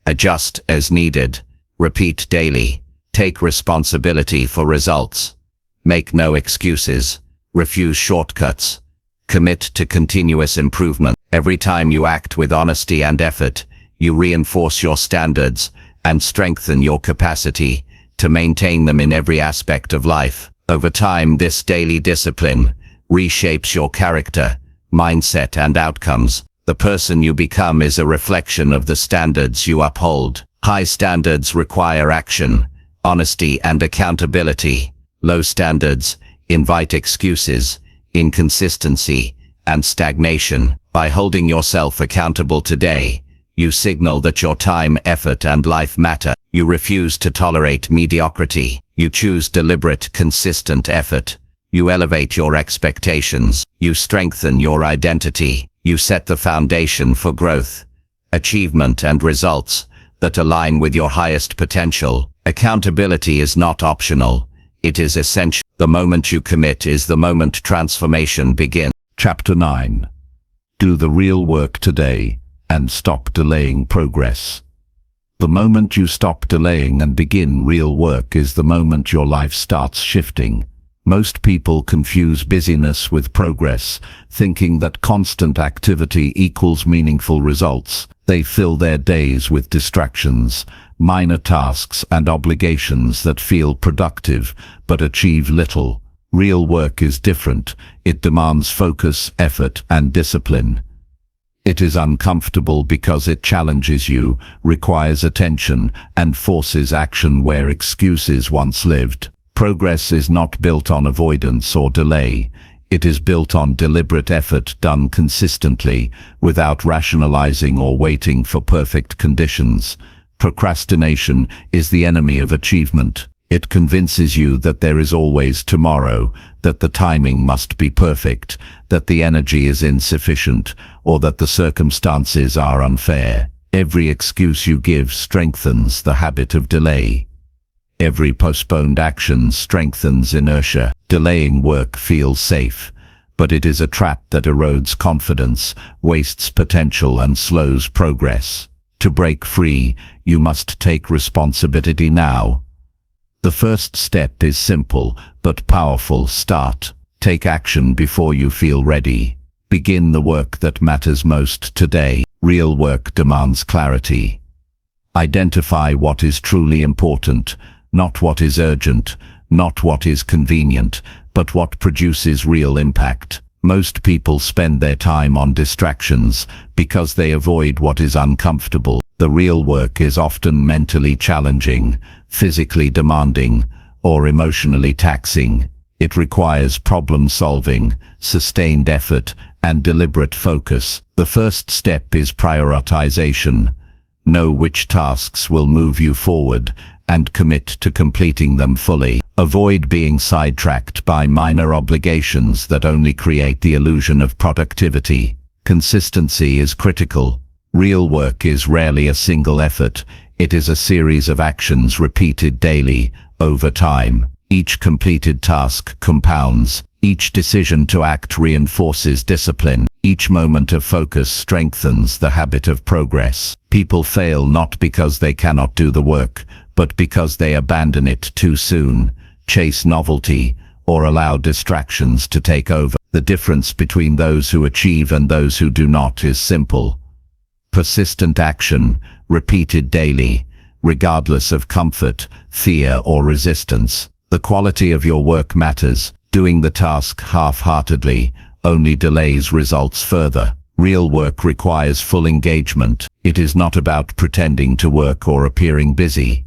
Adjust as needed. Repeat daily. Take responsibility for results. Make no excuses. Refuse shortcuts. Commit to continuous improvement. Every time you act with honesty and effort, you reinforce your standards and strengthen your capacity to maintain them in every aspect of life. Over time, this daily discipline reshapes your character, mindset, and outcomes. The person you become is a reflection of the standards you uphold. High standards require action, honesty, and accountability. Low standards invite excuses, inconsistency, and stagnation. By holding yourself accountable today, you signal that your time, effort, and life matter. You refuse to tolerate mediocrity. You choose deliberate, consistent effort. You elevate your expectations. You strengthen your identity. You set the foundation for growth, achievement, and results that align with your highest potential. Accountability is not optional. It is essential. The moment you commit is the moment transformation begins. Chapter 9. Do the real work today and stop delaying progress. The moment you stop delaying and begin real work is the moment your life starts shifting. Most people confuse busyness with progress, thinking that constant activity equals meaningful results. They fill their days with distractions, minor tasks, and obligations that feel productive but achieve little. Real work is different. It demands focus, effort, and discipline. It is uncomfortable because it challenges you, requires attention, and forces action where excuses once lived. Progress is not built on avoidance or delay. It is built on deliberate effort done consistently, without rationalizing or waiting for perfect conditions. Procrastination is the enemy of achievement. It convinces you that there is always tomorrow, that the timing must be perfect, that the energy is insufficient, or that the circumstances are unfair. Every excuse you give strengthens the habit of delay. Every postponed action strengthens inertia. Delaying work feels safe, but it is a trap that erodes confidence, wastes potential, and slows progress. To break free, you must take responsibility now. The first step is simple but powerful. Start. Take action before you feel ready. Begin the work that matters most today. Real work demands clarity. Identify what is truly important, not what is urgent, not what is convenient, but what produces real impact. Most people spend their time on distractions because they avoid what is uncomfortable. The real work is often mentally challenging, physically demanding, or emotionally taxing. It requires problem solving, sustained effort, and deliberate focus. The first step is prioritization. Know which tasks will move you forward and commit to completing them fully. Avoid being sidetracked by minor obligations that only create the illusion of productivity. Consistency is critical. Real work is rarely a single effort. It is a series of actions repeated daily, over time. Each completed task compounds. Each decision to act reinforces discipline. Each moment of focus strengthens the habit of progress. People fail not because they cannot do the work, but because they abandon it too soon, chase novelty, or allow distractions to take over. The difference between those who achieve and those who do not is simple. Persistent action, repeated daily, regardless of comfort, fear, or resistance. The quality of your work matters. Doing the task half-heartedly only delays results further. Real work requires full engagement. It is not about pretending to work or appearing busy.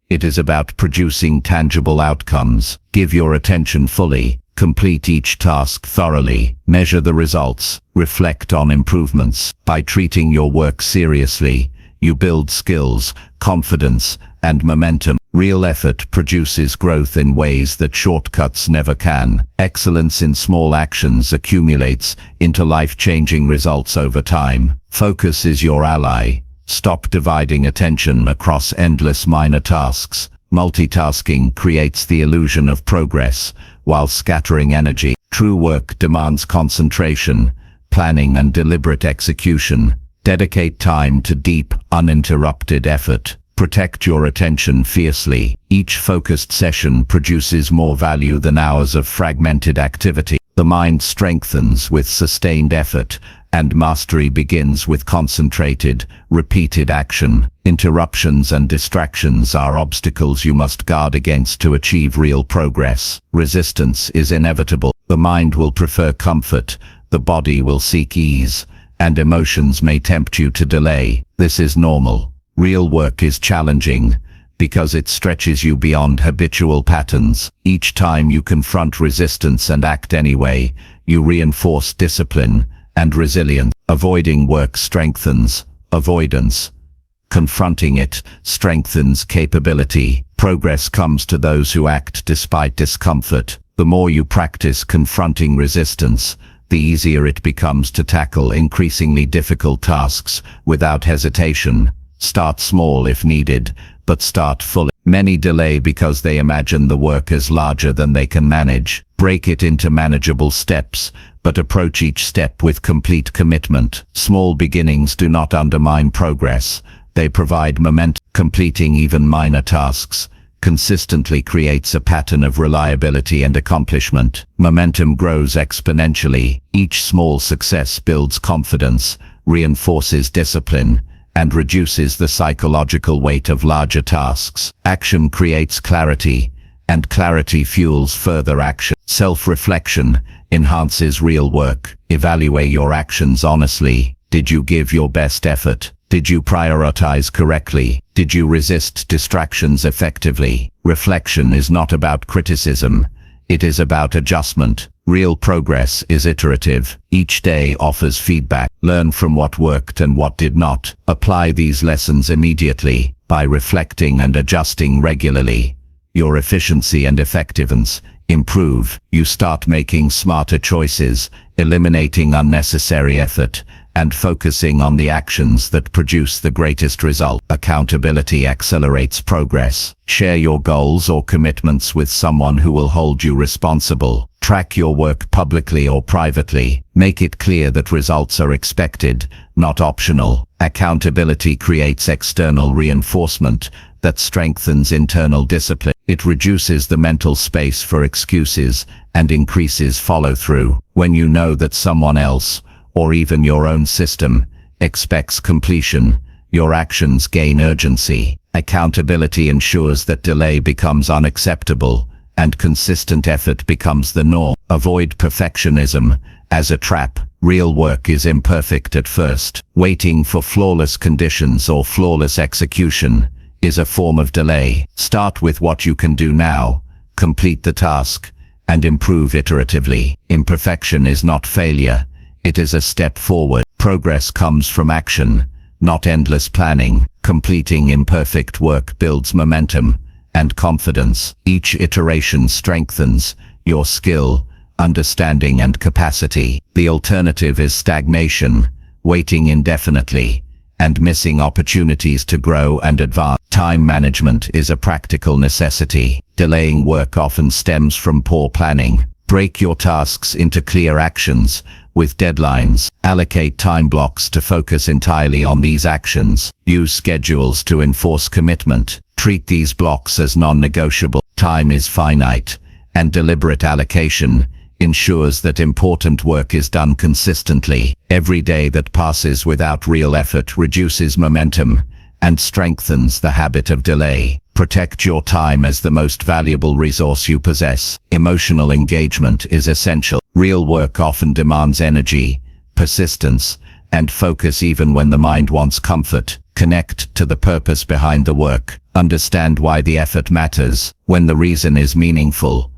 It is about producing tangible outcomes. Give your attention fully. Complete each task thoroughly. Measure the results. Reflect on improvements. By treating your work seriously, you build skills, confidence, and momentum. Real effort produces growth in ways that shortcuts never can. Excellence in small actions accumulates into life-changing results over time. Focus is your ally. Stop dividing attention across endless minor tasks. Multitasking creates the illusion of progress, while scattering energy. True work demands concentration, planning, and deliberate execution. Dedicate time to deep, uninterrupted effort. Protect your attention fiercely. Each focused session produces more value than hours of fragmented activity. The mind strengthens with sustained effort, and mastery begins with concentrated, repeated action. Interruptions and distractions are obstacles you must guard against to achieve real progress. Resistance is inevitable. The mind will prefer comfort, the body will seek ease, and emotions may tempt you to delay. This is normal. Real work is challenging because it stretches you beyond habitual patterns. Each time you confront resistance and act anyway, you reinforce discipline and resilience. Avoiding work strengthens avoidance. Confronting it strengthens capability. Progress comes to those who act despite discomfort. The more you practice confronting resistance, the easier it becomes to tackle increasingly difficult tasks without hesitation. Start small if needed, but start fully. Many delay because they imagine the work as larger than they can manage. Break it into manageable steps, but approach each step with complete commitment. Small beginnings do not undermine progress. They provide momentum. Completing even minor tasks consistently creates a pattern of reliability and accomplishment. Momentum grows exponentially. Each small success builds confidence, reinforces discipline, and reduces the psychological weight of larger tasks. Action creates clarity, and clarity fuels further action. Self-reflection enhances real work. Evaluate your actions honestly. Did you give your best effort? Did you prioritize correctly? Did you resist distractions effectively? Reflection is not about criticism. It is about adjustment. Real progress is iterative. Each day offers feedback. Learn from what worked and what did not. Apply these lessons immediately. By reflecting and adjusting regularly, your efficiency and effectiveness improve. You start making smarter choices, eliminating unnecessary effort, and focusing on the actions that produce the greatest result. Accountability accelerates progress. Share your goals or commitments with someone who will hold you responsible. Track your work publicly or privately. Make it clear that results are expected, not optional. Accountability creates external reinforcement that strengthens internal discipline. It reduces the mental space for excuses and increases follow-through. When you know that someone else, or even your own system, expects completion, your actions gain urgency. Accountability ensures that delay becomes unacceptable, and consistent effort becomes the norm. Avoid perfectionism as a trap. Real work is imperfect at first. Waiting for flawless conditions or flawless execution is a form of delay. Start with what you can do now, complete the task, and improve iteratively. Imperfection is not failure, it is a step forward. Progress comes from action, not endless planning. Completing imperfect work builds momentum and confidence. Each iteration strengthens your skill, understanding, and capacity. The alternative is stagnation, waiting indefinitely, and missing opportunities to grow and advance. Time management is a practical necessity. Delaying work often stems from poor planning. Break your tasks into clear actions with deadlines. Allocate time blocks to focus entirely on these actions. Use schedules to enforce commitment. Treat these blocks as non-negotiable. Time is finite, and deliberate allocation ensures that important work is done consistently. Every day that passes without real effort reduces momentum and strengthens the habit of delay. Protect your time as the most valuable resource you possess. Emotional engagement is essential. Real work often demands energy, persistence, and focus even when the mind wants comfort. Connect to the purpose behind the work. Understand why the effort matters. When the reason is meaningful,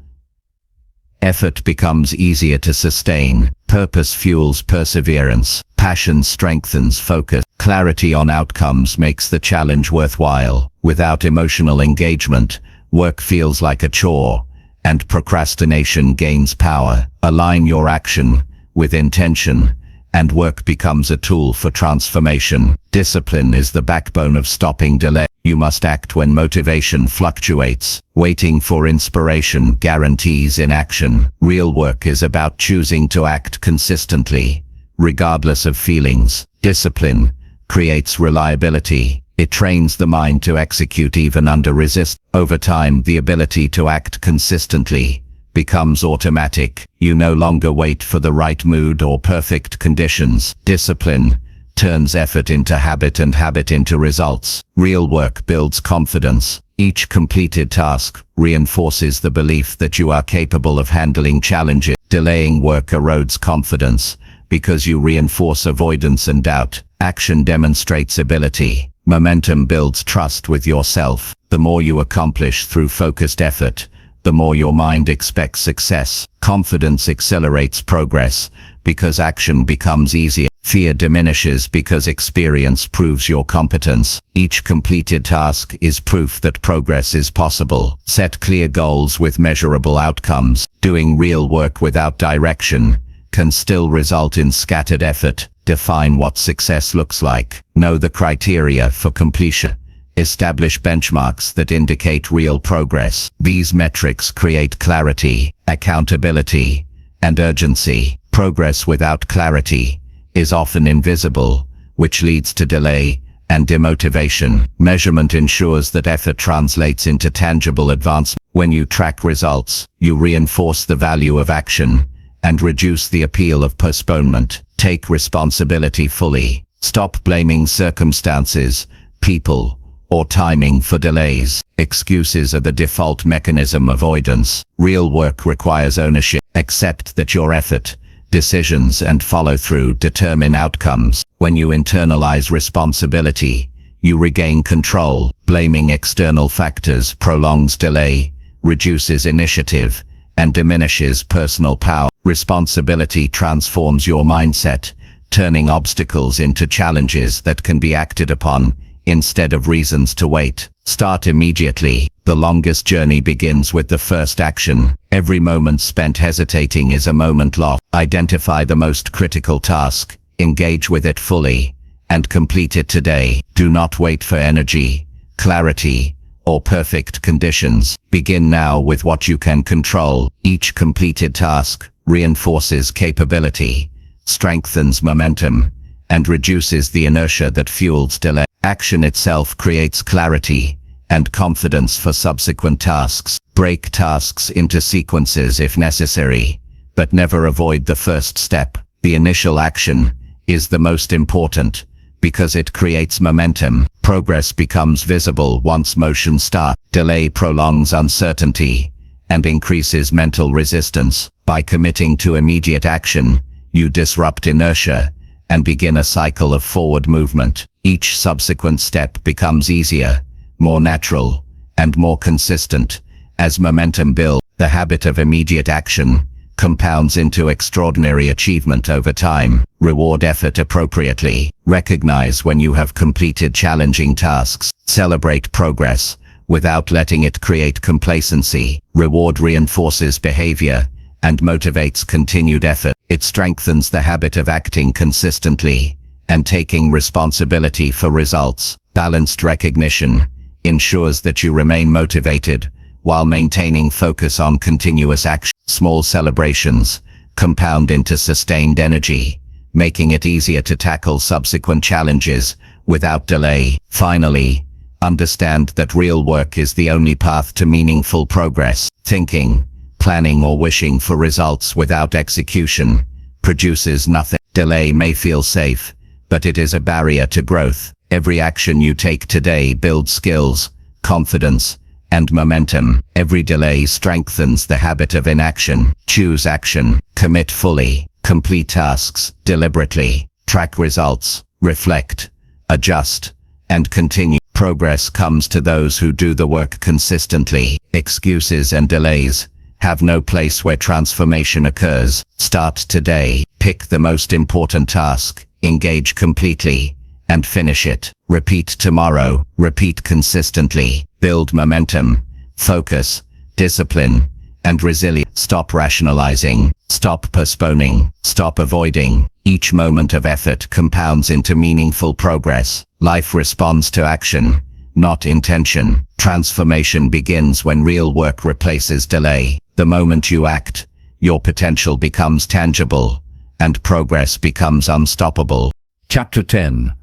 effort becomes easier to sustain. Purpose fuels perseverance. Passion strengthens focus. Clarity on outcomes makes the challenge worthwhile. Without emotional engagement, work feels like a chore, and procrastination gains power. Align your action with intention, and work becomes a tool for transformation. Discipline is the backbone of stopping delay. You must act when motivation fluctuates. Waiting for inspiration guarantees inaction. Real work is about choosing to act consistently, regardless of feelings. Discipline creates reliability. It trains the mind to execute even under resistance. Over time, the ability to act consistently becomes automatic. You no longer wait for the right mood or perfect conditions. Discipline turns effort into habit and habit into results. Real work builds confidence. Each completed task reinforces the belief that you are capable of handling challenges. Delaying work erodes confidence because you reinforce avoidance and doubt. Action demonstrates ability. Momentum builds trust with yourself. The more you accomplish through focused effort, the more your mind expects success. Confidence accelerates progress because action becomes easier. Fear diminishes because experience proves your competence. Each completed task is proof that progress is possible. Set clear goals with measurable outcomes. Doing real work without direction can still result in scattered effort. Define what success looks like. Know the criteria for completion. Establish benchmarks that indicate real progress. These metrics create clarity, accountability, and urgency. Progress without clarity is often invisible, which leads to delay and demotivation. Measurement ensures that effort translates into tangible advancement. When you track results, you reinforce the value of action and reduce the appeal of postponement. Take responsibility fully. Stop blaming circumstances, people, or timing for delays. Excuses are the default mechanism of avoidance. Real work requires ownership. Accept that your effort, decisions, and follow-through determine outcomes. When you internalize responsibility, you regain control. Blaming external factors prolongs delay, reduces initiative, and diminishes personal power. Responsibility transforms your mindset, turning obstacles into challenges that can be acted upon instead of reasons to wait. Start immediately. The longest journey begins with the first action. Every moment spent hesitating is a moment lost. Identify the most critical task, engage with it fully, and complete it today. Do not wait for energy, clarity, or perfect conditions. Begin now with what you can control. Each completed task reinforces capability, strengthens momentum, and reduces the inertia that fuels delay. Action itself creates clarity and confidence for subsequent tasks. Break tasks into sequences if necessary, but never avoid the first step. The initial action is the most important because it creates momentum. Progress becomes visible once motion starts. Delay prolongs uncertainty and increases mental resistance. By committing to immediate action, you disrupt inertia and begin a cycle of forward movement. Each subsequent step becomes easier, more natural, and more consistent. As momentum builds, the habit of immediate action compounds into extraordinary achievement over time. Reward effort appropriately. Recognize when you have completed challenging tasks. Celebrate progress without letting it create complacency. Reward reinforces behavior and motivates continued effort. It strengthens the habit of acting consistently and taking responsibility for results. Balanced recognition ensures that you remain motivated while maintaining focus on continuous action. Small celebrations compound into sustained energy, making it easier to tackle subsequent challenges without delay. Finally, understand that real work is the only path to meaningful progress. Thinking, planning, or wishing for results without execution produces nothing. Delay may feel safe, but it is a barrier to growth. Every action you take today builds skills, confidence, and momentum. Every delay strengthens the habit of inaction. Choose action, commit fully, complete tasks deliberately, track results, reflect, adjust, and continue. Progress comes to those who do the work consistently. Excuses and delays have no place where transformation occurs. Start today. Pick the most important task, engage completely, and finish it. Repeat tomorrow. Repeat consistently. Build momentum, focus, discipline, and resilience. Stop rationalizing. Stop postponing. Stop avoiding. Each moment of effort compounds into meaningful progress. Life responds to action, not intention. Transformation begins when real work replaces delay. The moment you act, your potential becomes tangible, and progress becomes unstoppable. Chapter 10.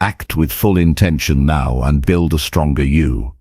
Act with full intention now and build a stronger you.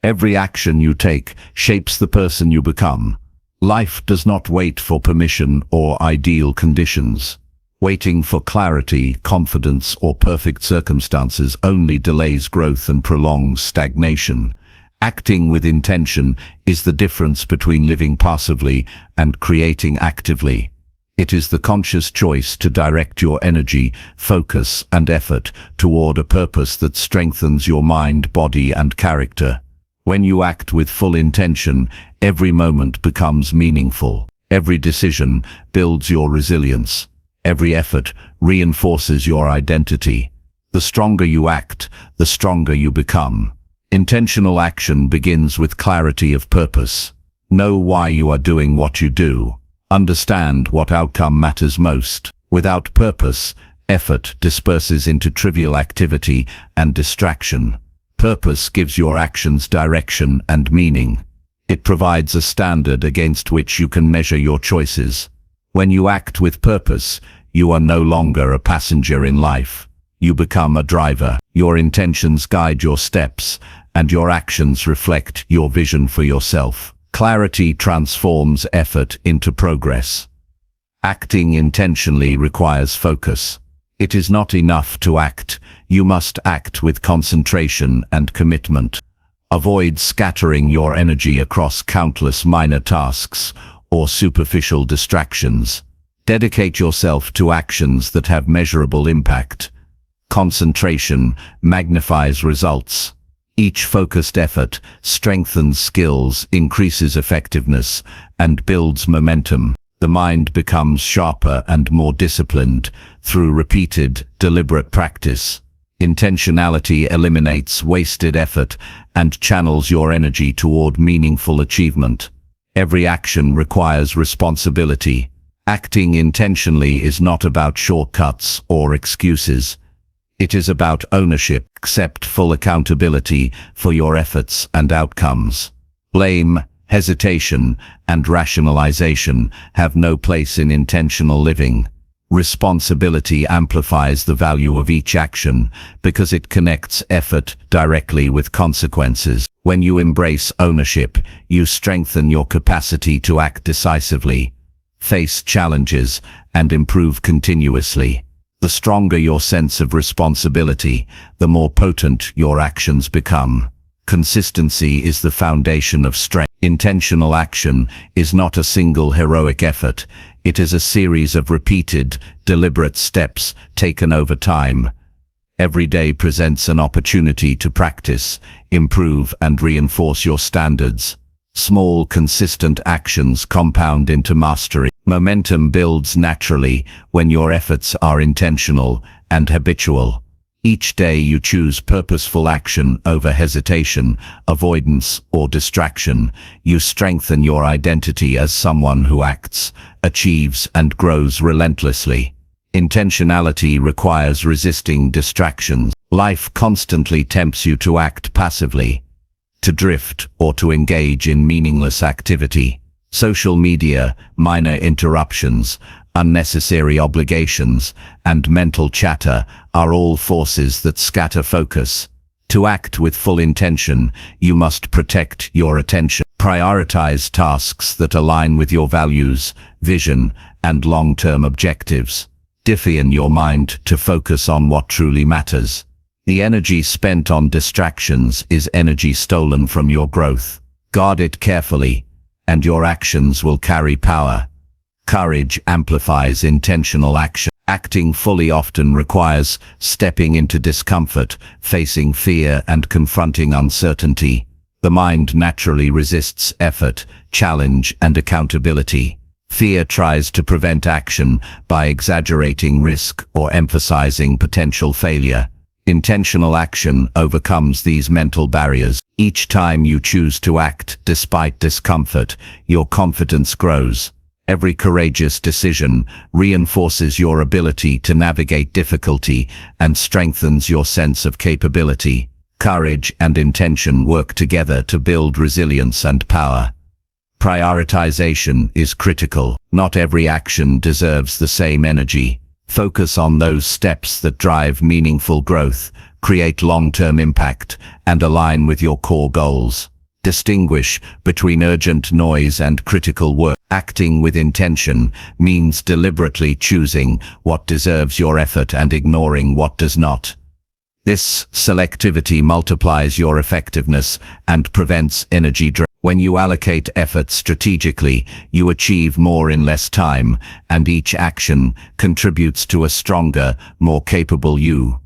Every action you take shapes the person you become. Life does not wait for permission or ideal conditions. Waiting for clarity, confidence, or perfect circumstances only delays growth and prolongs stagnation. Acting with intention is the difference between living passively and creating actively. It is the conscious choice to direct your energy, focus, and effort toward a purpose that strengthens your mind, body, and character. When you act with full intention, every moment becomes meaningful. Every decision builds your resilience. Every effort reinforces your identity. The stronger you act, the stronger you become. Intentional action begins with clarity of purpose. Know why you are doing what you do. Understand what outcome matters most. Without purpose, effort disperses into trivial activity and distraction. Purpose gives your actions direction and meaning. It provides a standard against which you can measure your choices. When you act with purpose, you are no longer a passenger in life. You become a driver. Your intentions guide your steps, and your actions reflect your vision for yourself. Clarity transforms effort into progress. Acting intentionally requires focus. It is not enough to act. You must act with concentration and commitment. Avoid scattering your energy across countless minor tasks or superficial distractions. Dedicate yourself to actions that have measurable impact. Concentration magnifies results. Each focused effort strengthens skills, increases effectiveness, and builds momentum. The mind becomes sharper and more disciplined through repeated, deliberate practice. Intentionality eliminates wasted effort and channels your energy toward meaningful achievement. Every action requires responsibility. Acting intentionally is not about shortcuts or excuses. It is about ownership. Accept full accountability for your efforts and outcomes. Blame, hesitation, and rationalization have no place in intentional living. Responsibility amplifies the value of each action because it connects effort directly with consequences. When you embrace ownership, you strengthen your capacity to act decisively, face challenges, and improve continuously. The stronger your sense of responsibility, the more potent your actions become. Consistency is the foundation of strength. Intentional action is not a single heroic effort. It is a series of repeated, deliberate steps taken over time. Every day presents an opportunity to practice, improve, and reinforce your standards. Small, consistent actions compound into mastery. Momentum builds naturally when your efforts are intentional and habitual. Each day you choose purposeful action over hesitation, avoidance, or distraction. You strengthen your identity as someone who acts, achieves, and grows relentlessly. Intentionality requires resisting distractions. Life constantly tempts you to act passively, to drift, or to engage in meaningless activity. Social media, minor interruptions, unnecessary obligations, and mental chatter are all forces that scatter focus. To act with full intention, you must protect your attention. Prioritize tasks that align with your values, vision, and long-term objectives. Discipline your mind to focus on what truly matters. The energy spent on distractions is energy stolen from your growth. Guard it carefully, and your actions will carry power. Courage amplifies intentional action. Acting fully often requires stepping into discomfort, facing fear, and confronting uncertainty. The mind naturally resists effort, challenge, and accountability. Fear tries to prevent action by exaggerating risk or emphasizing potential failure. Intentional action overcomes these mental barriers. Each time you choose to act despite discomfort, your confidence grows. Every courageous decision reinforces your ability to navigate difficulty and strengthens your sense of capability. Courage and intention work together to build resilience and power. Prioritization is critical. Not every action deserves the same energy. Focus on those steps that drive meaningful growth, create long-term impact, and align with your core goals. Distinguish between urgent noise and critical work. Acting with intention means deliberately choosing what deserves your effort and ignoring what does not. This selectivity multiplies your effectiveness and prevents energy drain. When you allocate effort strategically, you achieve more in less time, and each action contributes to a stronger, more capable you.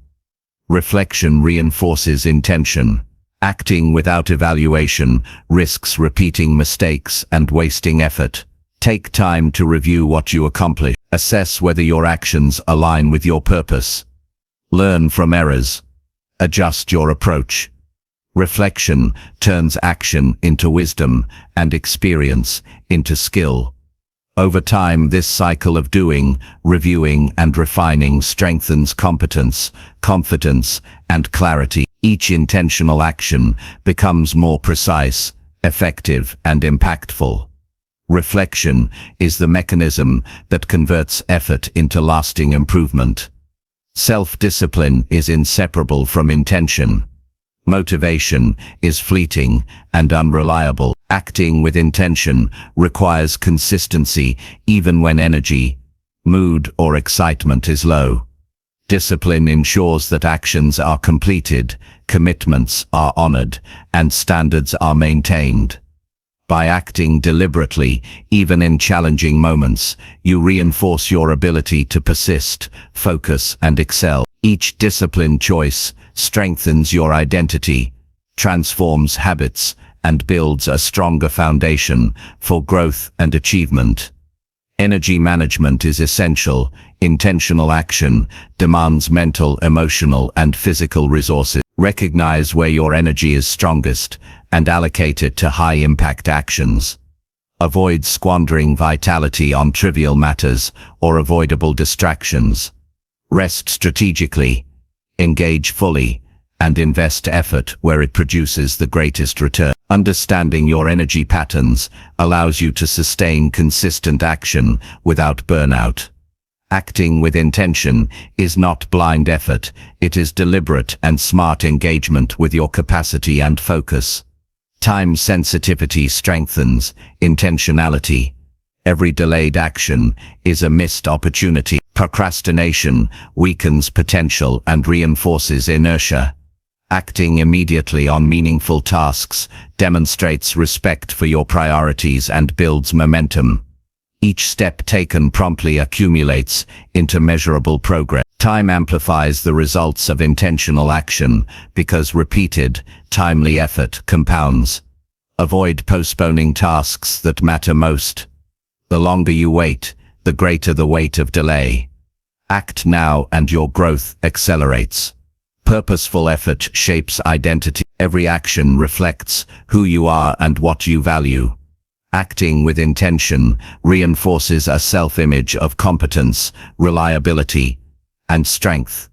Reflection reinforces intention. Acting without evaluation risks repeating mistakes and wasting effort. Take time to review what you accomplish. Assess whether your actions align with your purpose. Learn from errors. Adjust your approach. Reflection turns action into wisdom and experience into skill. Over time, this cycle of doing, reviewing, and refining strengthens competence, confidence, and clarity. Each intentional action becomes more precise, effective, and impactful. Reflection is the mechanism that converts effort into lasting improvement. Self-discipline is inseparable from intention. Motivation is fleeting and unreliable. Acting with intention requires consistency even when energy, mood, or excitement is low. Discipline ensures that actions are completed, commitments are honored, and standards are maintained. By acting deliberately, even in challenging moments, you reinforce your ability to persist, focus, and excel. Each disciplined choice strengthens your identity, transforms habits, and builds a stronger foundation for growth and achievement. Energy management is essential. Intentional action demands mental, emotional, and physical resources. Recognize where your energy is strongest and allocate it to high-impact actions. Avoid squandering vitality on trivial matters or avoidable distractions. Rest strategically, engage fully, and invest effort where it produces the greatest return. Understanding your energy patterns allows you to sustain consistent action without burnout. Acting with intention is not blind effort, it is deliberate and smart engagement with your capacity and focus. Time sensitivity strengthens intentionality. Every delayed action is a missed opportunity. Procrastination weakens potential and reinforces inertia. Acting immediately on meaningful tasks demonstrates respect for your priorities and builds momentum. Each step taken promptly accumulates into measurable progress. Time amplifies the results of intentional action because repeated, timely effort compounds. Avoid postponing tasks that matter most. The longer you wait, the greater the weight of delay. Act now and your growth accelerates. Purposeful effort shapes identity. Every action reflects who you are and what you value. Acting with intention reinforces a self-image of competence, reliability, and strength.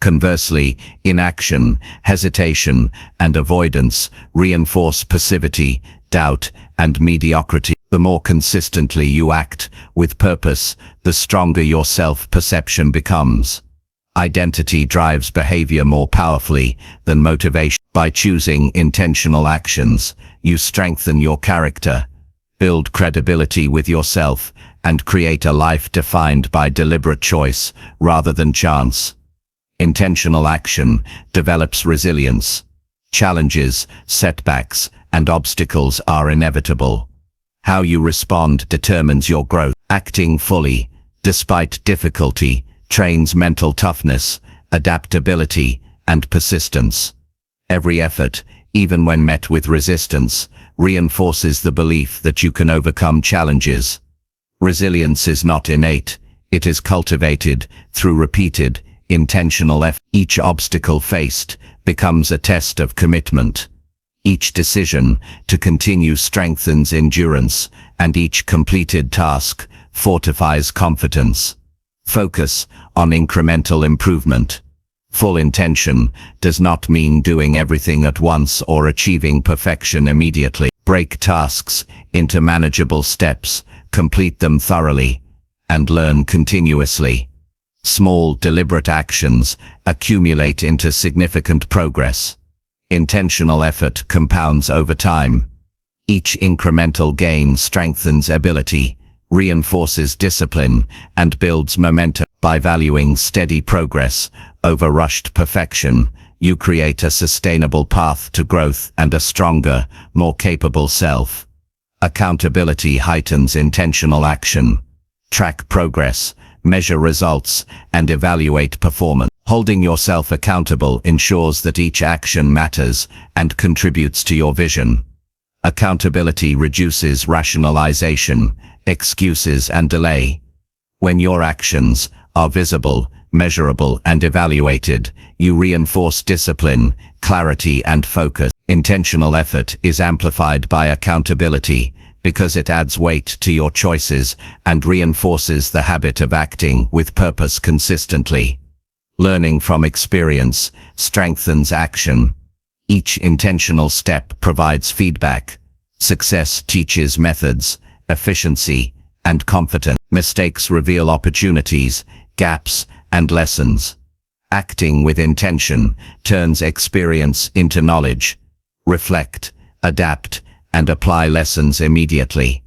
Conversely, inaction, hesitation, and avoidance reinforce passivity, doubt, and mediocrity. The more consistently you act with purpose, the stronger your self-perception becomes. Identity drives behavior more powerfully than motivation. By choosing intentional actions, you strengthen your character, build credibility with yourself, and create a life defined by deliberate choice rather than chance. Intentional action develops resilience. Challenges, setbacks, and obstacles are inevitable. How you respond determines your growth. Acting fully, despite difficulty, trains mental toughness, adaptability, and persistence. Every effort, even when met with resistance, reinforces the belief that you can overcome challenges. Resilience is not innate, it is cultivated through repeated, intentional effort. Each obstacle faced becomes a test of commitment. Each decision to continue strengthens endurance, and each completed task fortifies confidence. Focus on incremental improvement. Full intention does not mean doing everything at once or achieving perfection immediately. Break tasks into manageable steps, complete them thoroughly, and learn continuously. Small, deliberate actions accumulate into significant progress. Intentional effort compounds over time. Each incremental gain strengthens ability, reinforces discipline, and builds momentum. By valuing steady progress over rushed perfection, you create a sustainable path to growth and a stronger, more capable self. Accountability heightens intentional action. Track progress, measure results, and evaluate performance. Holding yourself accountable ensures that each action matters and contributes to your vision. Accountability reduces rationalization, excuses, and delay. When your actions are visible, measurable, and evaluated, you reinforce discipline, clarity, and focus. Intentional effort is amplified by accountability because it adds weight to your choices and reinforces the habit of acting with purpose consistently. Learning from experience strengthens action. Each intentional step provides feedback. Success teaches methods, efficiency, and confidence. Mistakes reveal opportunities, gaps, and lessons. Acting with intention turns experience into knowledge. Reflect, adapt, and apply lessons immediately.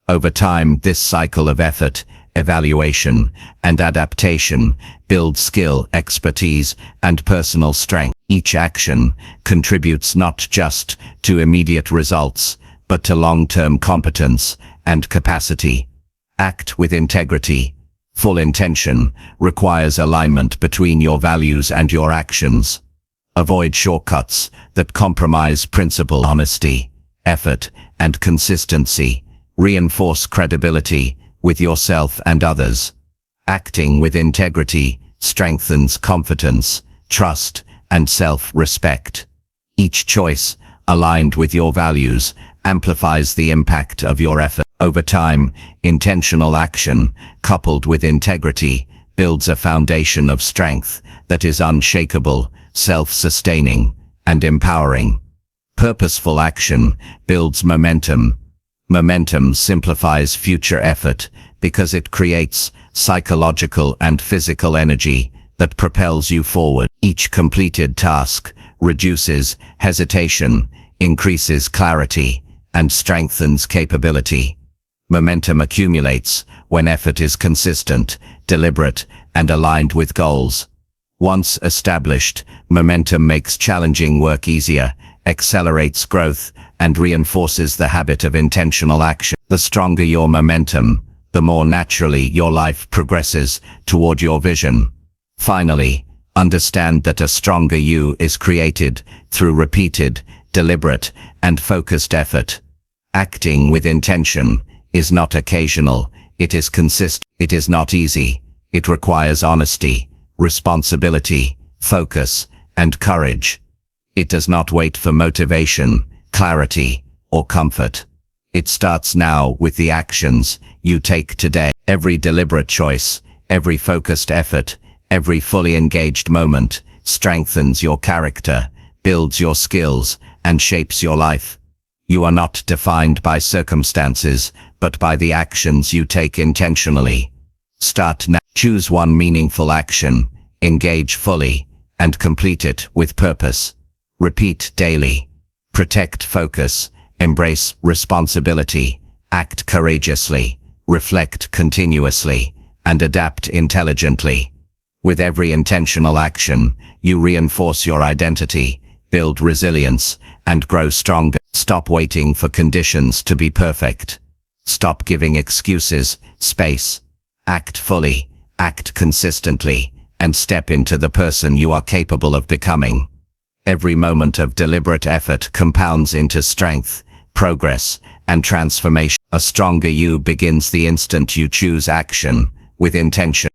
Over time, this cycle of effort, evaluation, and adaptation builds skill, expertise, and personal strength. Each action contributes not just to immediate results, but to long-term competence and capacity. Act with integrity. Full intention requires alignment between your values and your actions. Avoid shortcuts that compromise principle. Honesty, effort, and consistency reinforce credibility with yourself and others. Acting with integrity strengthens confidence, trust, and self-respect. Each choice, aligned with your values, amplifies the impact of your effort. Over time, intentional action, coupled with integrity, builds a foundation of strength that is unshakable, self-sustaining, and empowering. Purposeful action builds momentum. Momentum simplifies future effort because it creates psychological and physical energy that propels you forward. Each completed task reduces hesitation, increases clarity, and strengthens capability. Momentum accumulates when effort is consistent, deliberate, and aligned with goals. Once established, momentum makes challenging work easier, accelerates growth, and reinforces the habit of intentional action. The stronger your momentum, the more naturally your life progresses toward your vision. Finally, understand that a stronger you is created through repeated, deliberate, and focused effort. Acting with intention is not occasional, it is consistent. It is not easy. It requires honesty, responsibility, focus, and courage. It does not wait for motivation, clarity, or comfort. It starts now with the actions you take today. Every deliberate choice, every focused effort, every fully engaged moment strengthens your character, builds your skills, and shapes your life. You are not defined by circumstances, but by the actions you take intentionally. Start now. Choose one meaningful action, engage fully, and complete it with purpose. Repeat daily. Protect focus, embrace responsibility, act courageously, reflect continuously, and adapt intelligently. With every intentional action, you reinforce your identity, build resilience, and grow stronger. Stop waiting for conditions to be perfect. Stop giving excuses space. Act fully, act consistently, and step into the person you are capable of becoming. Every moment of deliberate effort compounds into strength, progress, and transformation. A stronger you begins the instant you choose action with intention.